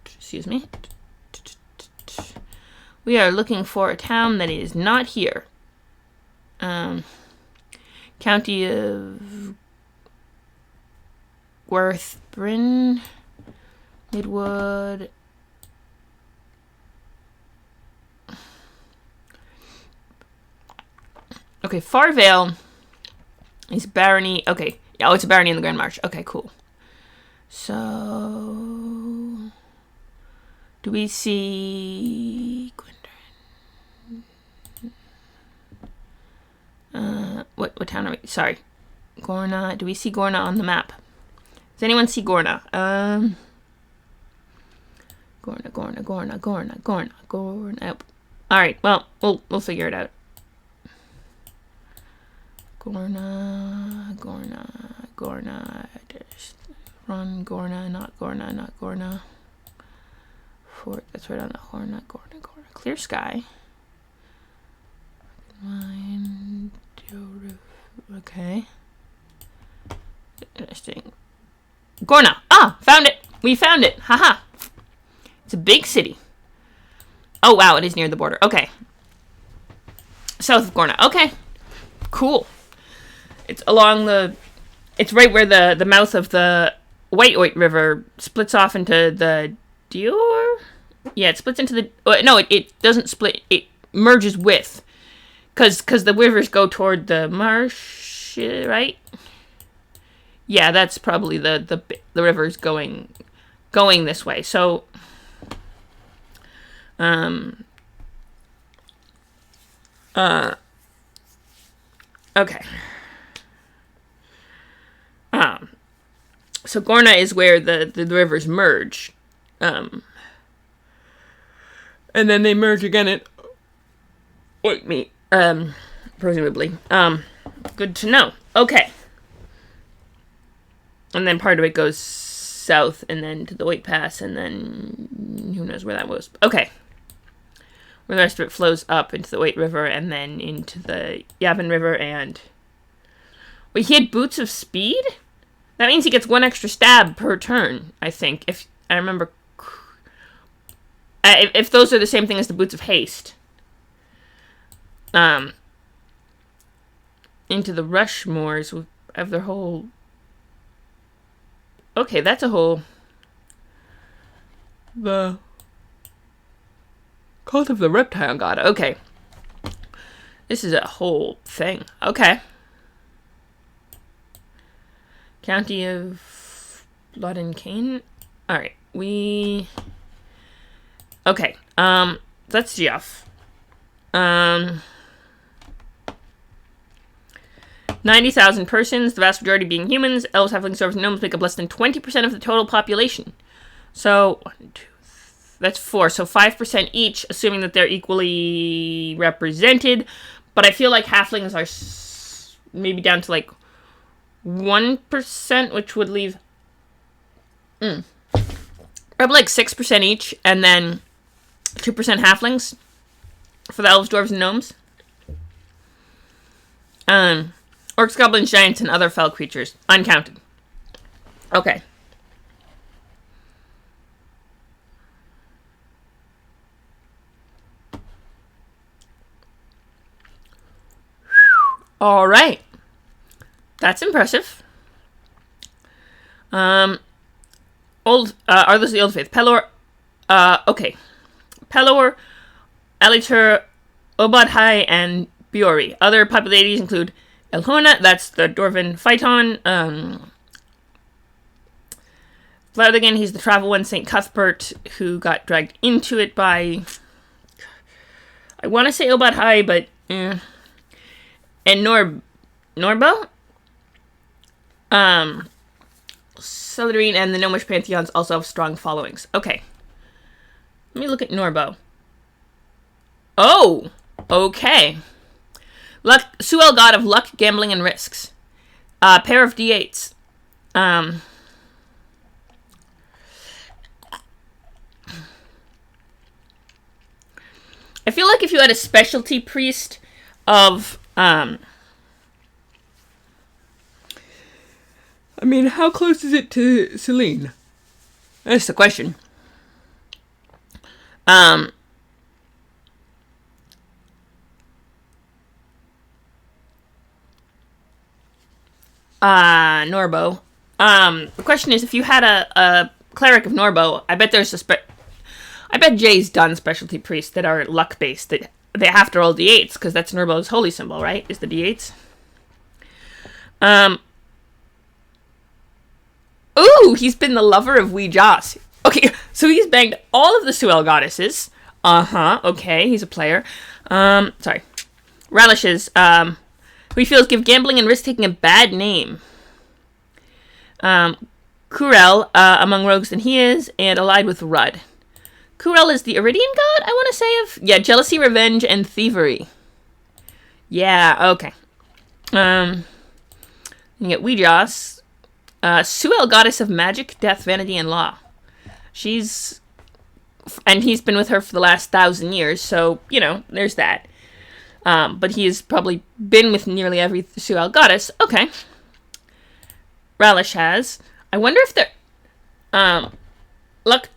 excuse me. We are looking for a town that is not here. County of Worthbryn, Midwood. Okay, Farvale is barony. Okay, oh, it's a barony in the Grand Marsh. Okay, cool. So, do we see what town are we? Sorry, Gorna. Do we see Gorna on the map? Does anyone see Gorna? Gorna. Oh. All right. Well, we'll figure it out. Gorna. Run Gorna, not Gorna. Fort. That's right on the horn. Not Gorna. Clear Sky. Mine. Okay. Interesting. Gorna. Ah, found it. We found it. Haha. It's a big city. Oh, wow. It is near the border. Okay. South of Gorna. Okay. Cool. It's along the... It's right where the mouth of the White Oit River splits off into the Dior? Yeah, it splits into the... No, it doesn't split. It merges with. Because the rivers go toward the marsh, right? Yeah, that's probably the rivers going this way. So, okay. So Gorna is where the rivers merge. And then they merge again at Oitmeat, presumably. Good to know. Okay. And then part of it goes south and then to the White Pass and then who knows where that was. Okay. Where the rest of it flows up into the White River and then into the Yavin River and... Wait, he had Boots of Speed? That means he gets one extra stab per turn, I think. If I remember... if those are the same thing as the Boots of Haste. Into the Rushmores of their whole... Okay, that's a whole... The Cult of the Reptile God. Okay. This is a whole thing. Okay. County of Blood and Cane. Alright, Okay, that's Geoff. 90,000 persons, the vast majority being humans. Elves, halflings, dwarves, and gnomes make up less than 20% of the total population. So, 1, 2, that's 4. So 5% each, assuming that they're equally represented. But I feel like halflings are maybe down to like 1%, which would leave probably like 6% each, and then 2% halflings for the elves, dwarves, and gnomes. Orcs, goblins, giants, and other fell creatures. Uncounted. Okay. All right. That's impressive. Are those the Old Faith? Pelor, okay. Pelor, Alitur, Obadhai, and Biori. Other popular deities include Elhona, that's the Dwarven Phaeton. Flathergan, he's the travel one. St. Cuthbert, who got dragged into it by... I want to say Obadhai, but... And Norbo? Southern and the Gnomish pantheons also have strong followings. Okay. Let me look at Norbo. Oh! Okay. Suel, god of luck, gambling, and risks. Pair of d8s. I feel like if you had a specialty priest of... I mean, how close is it to Selene? That's the question. Norbo. The question is, if you had a cleric of Norbo, I bet there's I bet Jay's done specialty priests that are luck-based, that they have to roll d8s, because that's Norbo's holy symbol, right? Is the d8s. Ooh, he's been the lover of Wee Joss. Okay, so he's banged all of the Suel goddesses. Okay, he's a player. Sorry. Relishes, who he feels give gambling and risk-taking a bad name. Kurel, among rogues than he is, and allied with Rudd. Kurel is the Iridian god, I want to say, of... Yeah, jealousy, revenge, and thievery. Yeah, okay. You get Wee Joss. Suel, goddess of magic, death, vanity, and law. And he's been with her for the last 1,000 years, so, you know, there's that. But he's probably been with nearly every Suel goddess. Okay. Ralish has. I wonder if they're... luck...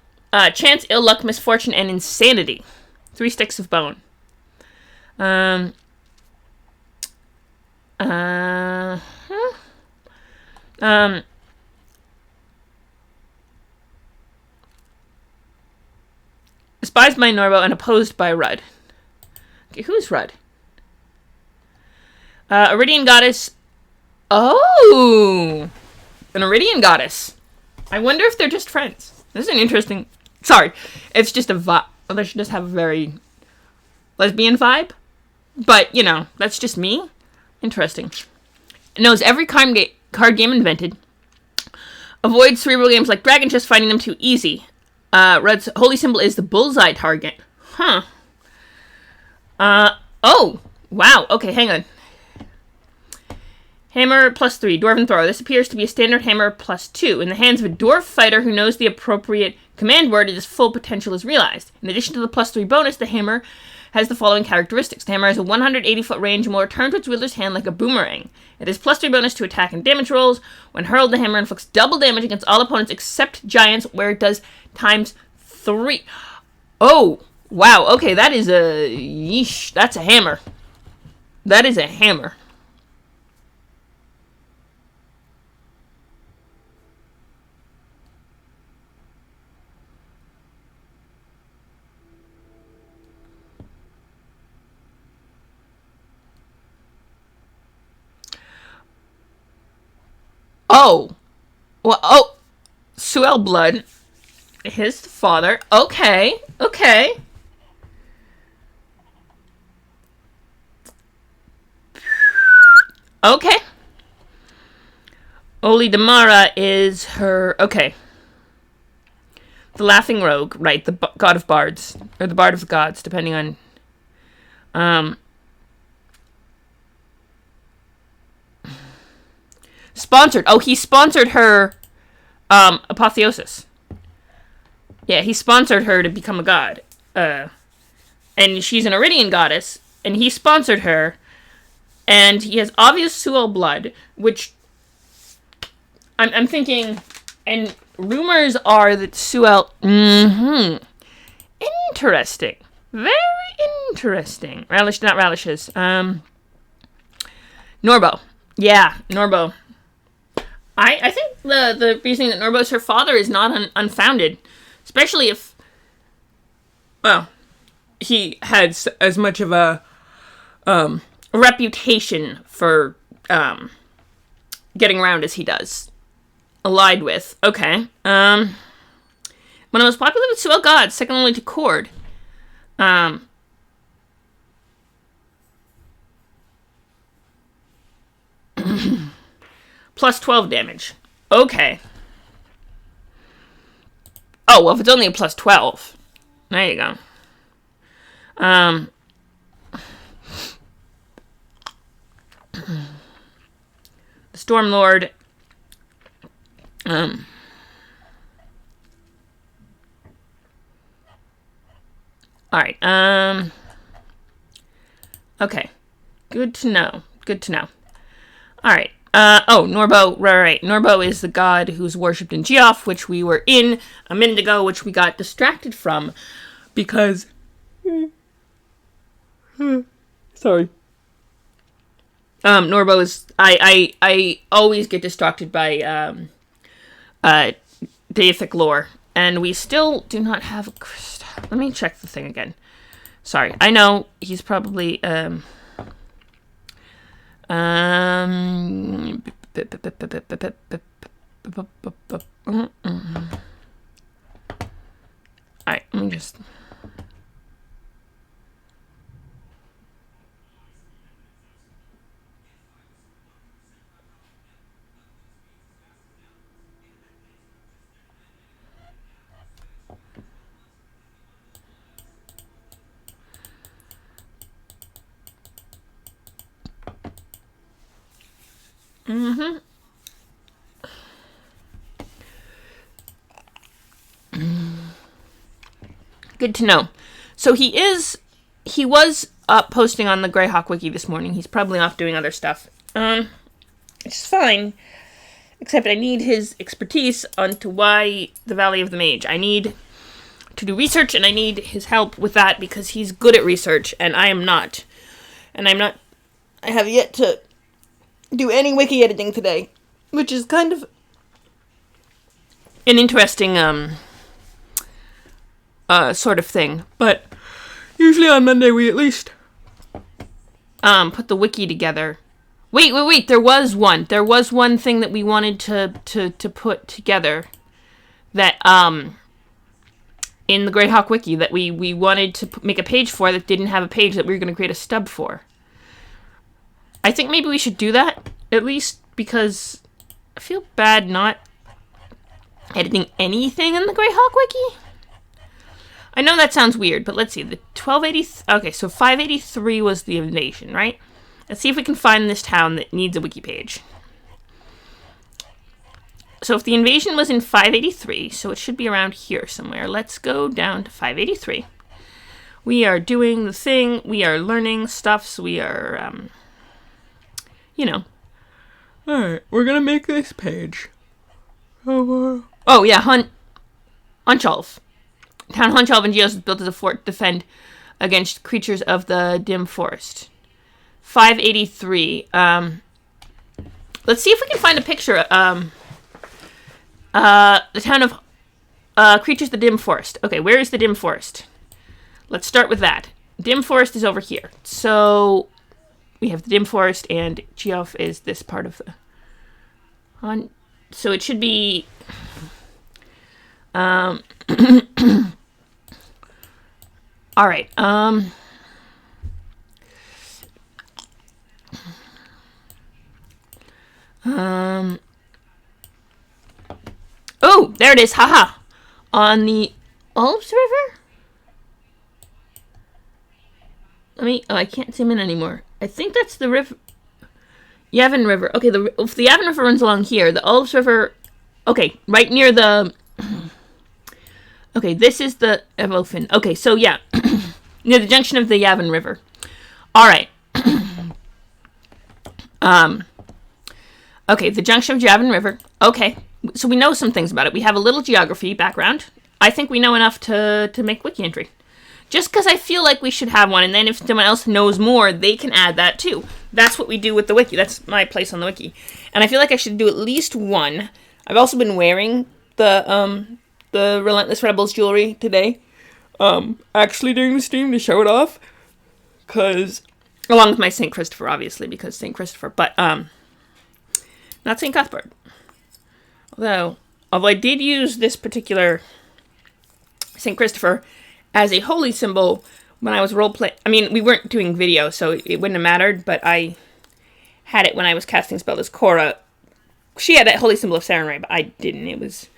chance, ill luck, misfortune, and insanity. 3 sticks of bone. Despised by Norbo and opposed by Rudd. Okay, who's Rudd? Iridian goddess. Oh! An Iridian goddess. I wonder if they're just friends. This is an interesting... Sorry, it's just a vibe. They should just have a very lesbian vibe. But, you know, that's just me. Interesting. Knows every card game invented. Avoids cerebral games like Dragon Chess, finding them too easy. Rudd's holy symbol is the bullseye target. Huh. Oh! Wow, okay, hang on. Hammer +3, Dwarven Thrower. This appears to be a standard hammer +2. In the hands of a dwarf fighter who knows the appropriate command word, its full potential is realized. In addition to the +3 bonus, the hammer has the following characteristics. The hammer has a 180-foot range and will return to its wielder's hand like a boomerang. It has +3 bonus to attack and damage rolls. When hurled, the hammer inflicts double damage against all opponents except giants, where it does ×3. Oh, wow. Okay, that is a... Yeesh. That's a hammer. That is a hammer. Oh. Well, oh. Suel blood. His father. Okay. Okay. Okay. Oli Damara is her... Okay. The Laughing Rogue, right. The God of Bards. Or the Bard of the Gods, depending on... Sponsored. Oh, he sponsored her apotheosis. Yeah, he sponsored her to become a god. And she's an Iridian goddess, and he sponsored her, and he has obvious Suel blood, which I'm thinking, and rumors are that Suel... Interesting. Very interesting. Relish, not relishes. Norbo. Yeah, Norbo. I think the reasoning that Norbo's her father is not unfounded. Especially if, well, he had as much of a reputation for getting around as he does. Allied with. Okay. One of the most popular with Suel gods, second only to Cord. Plus 12 damage. Okay. Oh, well, if it's only a plus 12. There you go. The Stormlord. Alright, okay. Good to know. Good to know. Alright. Oh, Norbo, right. Norbo is the god who's worshipped in Geoff, which we were in a minute ago, which we got distracted from, because... Sorry. Norbo is... I always get distracted by, deific lore, and we still do not have a crystal. Let me check the thing again. Sorry. I know he's probably, Alright, let me just... Good to know. So he was up posting on the Greyhawk wiki this morning. He's probably off doing other stuff. Which is fine. Except I need his expertise onto why the Valley of the Mage. I need to do research, and I need his help with that, because he's good at research, and I am not. And I have yet to do any wiki editing today, which is kind of an interesting, sort of thing. But usually on Monday we at least, put the wiki together. Wait, there was one. There was one thing that we wanted to put together that, in the Greyhawk wiki that we wanted to make a page for that didn't have a page that we were going to create a stub for. I think maybe we should do that, at least, because I feel bad not editing anything in the Greyhawk wiki. I know that sounds weird, but let's see. The 1280... Okay, so 583 was the invasion, right? Let's see if we can find this town that needs a wiki page. So if the invasion was in 583, so it should be around here somewhere. Let's go down to 583. We are doing the thing. We are learning stuff, so we are... you know. Alright, we're gonna make this page. Oh yeah, Huncholv. Town Huncholv in Geos is built as a fort to defend against creatures of the dim forest. 583. Let's see if we can find a picture. The town of creatures of the dim forest. Okay, where is the dim forest? Let's start with that. Dim forest is over here. So... we have the dim forest, and Geoff is this part of the... So it should be... all right. Oh, there it is. Haha. On the Elves River? Oh, I can't zoom in anymore. I think that's the river. Yavin River. Okay, if the Yavin River runs along here, the Elves River... Okay, right near the... Okay, this is the Evolfin. Okay, so yeah. Near the junction of the Yavin River. Alright. Okay, the junction of Yavin River. Okay, so we know some things about it. We have a little geography background. I think we know enough to make wiki entry. Just because I feel like we should have one, and then if someone else knows more, they can add that too. That's what we do with the wiki. That's my place on the wiki. And I feel like I should do at least one. I've also been wearing the Relentless Rebels jewelry today. Actually during the stream to show it off. Because, along with my St. Christopher, obviously, because St. Christopher. But, not St. Cuthbert. Although I did use this particular St. Christopher as a holy symbol when I was roleplaying. I mean, we weren't doing video, so it wouldn't have mattered, but I had it when I was casting spell as Cora. She had that holy symbol of Sarenrae, but I didn't. It was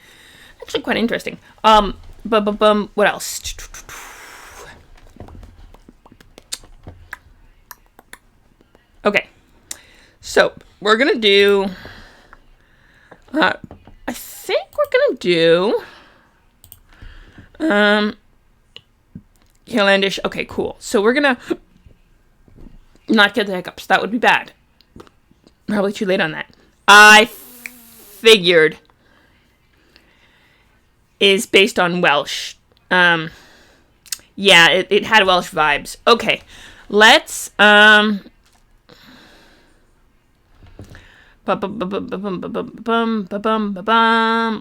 actually quite interesting. What else? Okay. So, we're gonna do... I think we're gonna do... Highlandish. Okay, cool. So we're gonna not get the hiccups. That would be bad. Probably too late on that. I figured is based on Welsh. Yeah, it had Welsh vibes. Okay, let's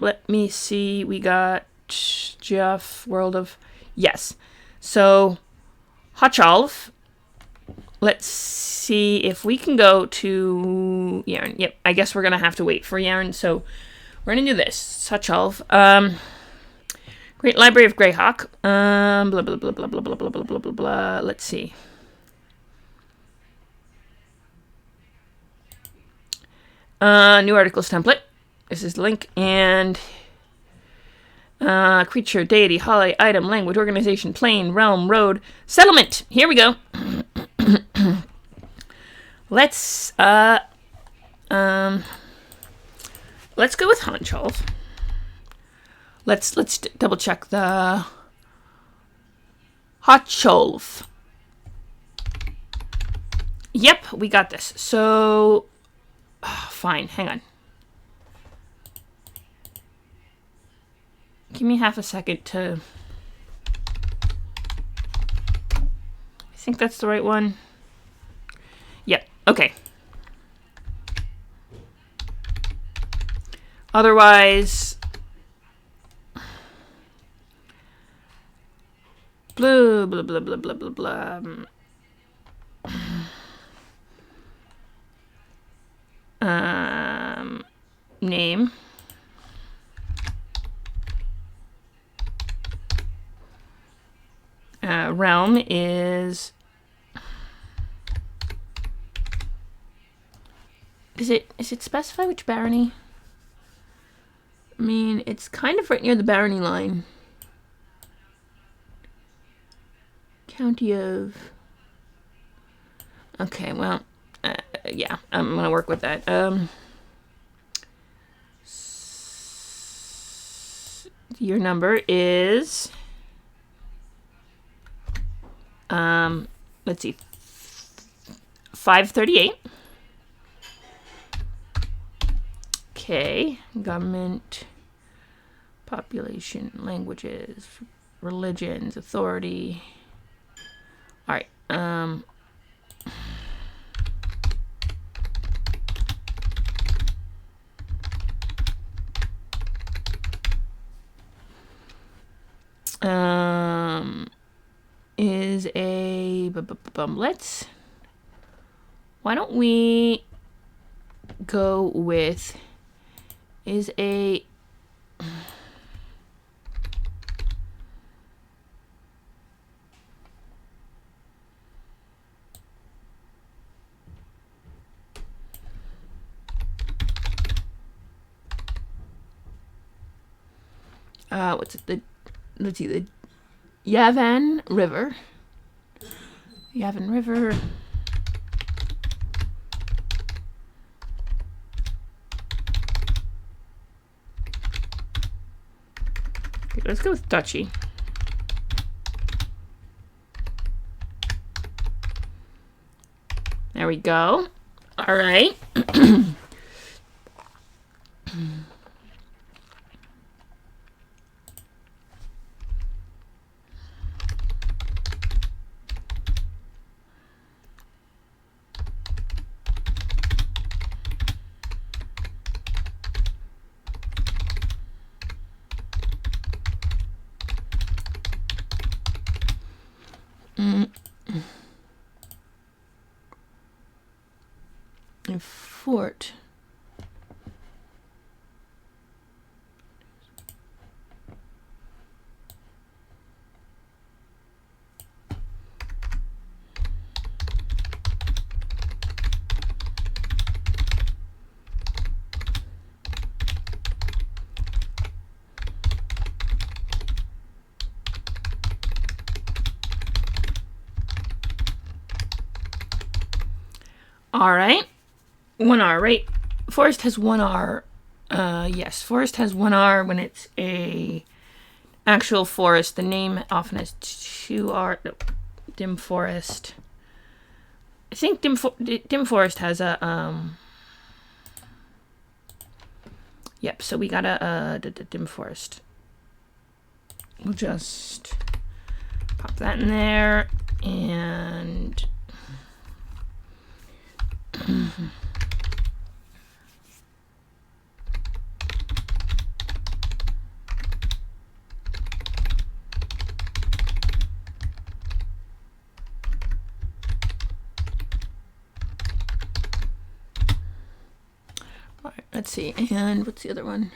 let me see. We got Jeff, World of... Yes. So, Hotchalv. Let's see if we can go to Yarn. Yep, I guess we're going to have to wait for Yarn. So, we're going to do this. Hotchalv. Great Library of Greyhawk. Blah, blah, blah, blah, blah, blah, blah, blah, blah, blah, blah. Let's see. New articles template. This is the link. And... creature, deity, holiday, item, language, organization, plane, realm, road, settlement. Here we go. Let's go with Hotchalv. Let's double check the Hotchalv. Yep, we got this. So, fine. Hang on. Give me half a second to... I think that's the right one. Yep, okay. Otherwise... Blah, blah, blah, blah, blah, blah, blah. Name. Realm is... Is it specify which barony? I mean, it's kind of right near the barony line. County of... Okay, well, yeah, I'm gonna work with that. Your number is... let's see, 538. Okay, government, population, languages, religions, authority. All right. Is a let's. Why don't we go with is a... what's it? Let's see, the Yavin River. Yavin River. Okay, let's go with Dutchy. There we go. All right. A fort. All right. 1R, right? Forest has 1R. Yes, forest has 1R when it's a actual forest. The name often has 2R. No, dim forest. I think dim forest has a Yep. So we got a dim forest. We'll just pop that in there and. All right, let's see. And what's the other one?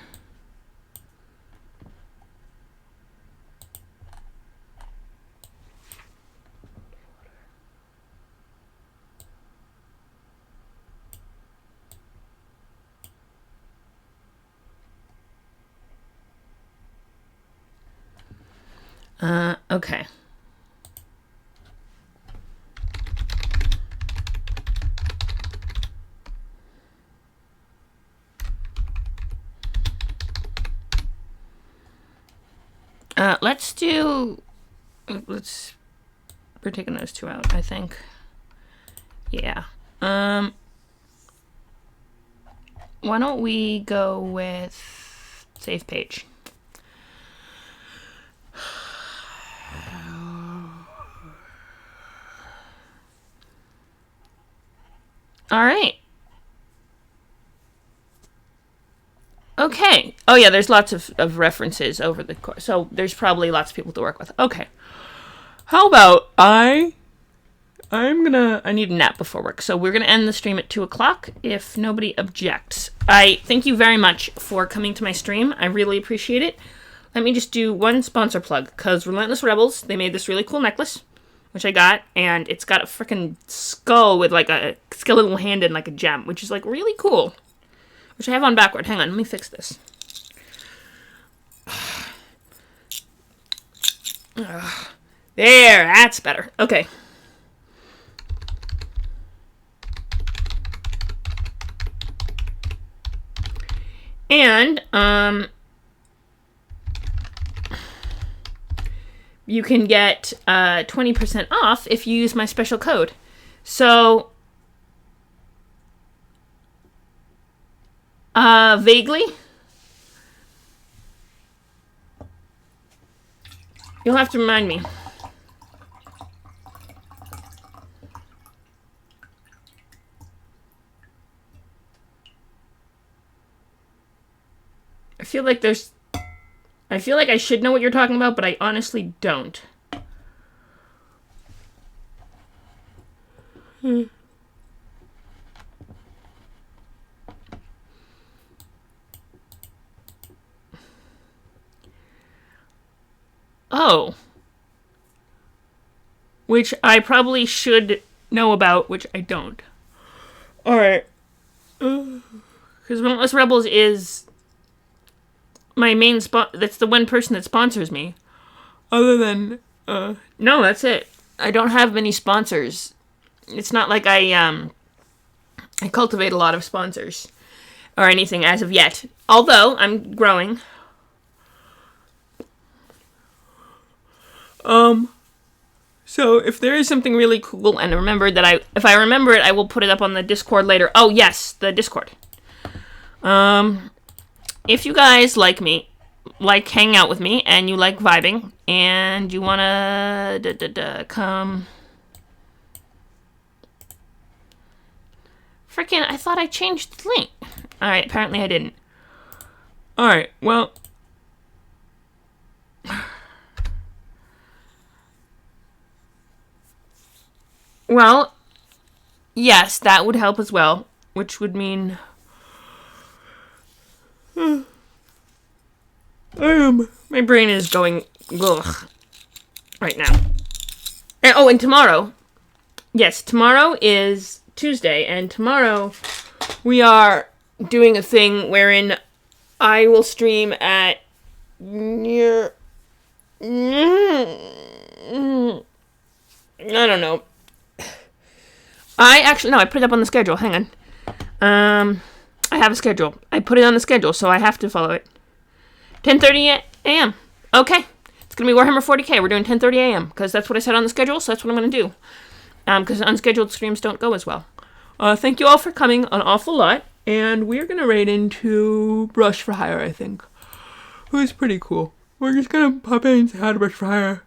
Okay. We're taking those two out, I think. Yeah. Why don't we go with save page? All right. Okay. Oh, yeah, there's lots of references over the course. So there's probably lots of people to work with. Okay. How about I need a nap before work. So we're going to end the stream at 2 o'clock if nobody objects. I thank you very much for coming to my stream. I really appreciate it. Let me just do one sponsor plug, because Relentless Rebels, they made this really cool necklace, which I got, and it's got a freaking skull with like a skeletal hand and like a gem, which is like really cool, which I have on backward. Hang on, let me fix this. There, that's better. Okay. And, you can get 20% off if you use my special code. So, vaguely, you'll have to remind me. I feel like I should know what you're talking about, but I honestly don't. Oh. Which I probably should know about, which I don't. Alright. Because Relentless Rebels is my main that's the one person that sponsors me. Other than, no, that's it. I don't have many sponsors. It's not like I cultivate a lot of sponsors or anything as of yet. Although, I'm growing. So if there is something really cool, and remember that if I remember it, I will put it up on the Discord later. Oh, yes, the Discord. If you guys like me, like hanging out with me, and you like vibing, and you wanna come... Frickin', I thought I changed the link. Alright, apparently I didn't. Alright, well... Well, yes, that would help as well, which would mean... my brain is going ugh, right now. And tomorrow. Yes, tomorrow is Tuesday, and tomorrow we are doing a thing wherein I will stream at near... I don't know. I put it up on the schedule. Hang on. I have a schedule. I put it on the schedule, so I have to follow it. 10:30 a.m. Okay. It's going to be Warhammer 40k. We're doing 10:30 a.m. because that's what I said on the schedule, so that's what I'm going to do. Because unscheduled streams don't go as well. Thank you all for coming an awful lot, and we're going to raid into Brush for Hire, I think. Who's pretty cool. We're just going to pop in and say hi to Brush for Hire.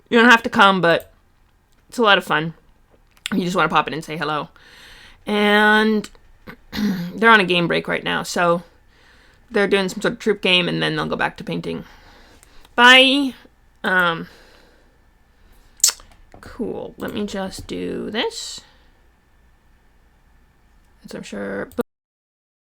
You don't have to come, but it's a lot of fun. You just want to pop in and say hello. And they're on a game break right now, so they're doing some sort of troop game, and then they'll go back to painting. Bye! Cool. Let me just do this. As I'm sure...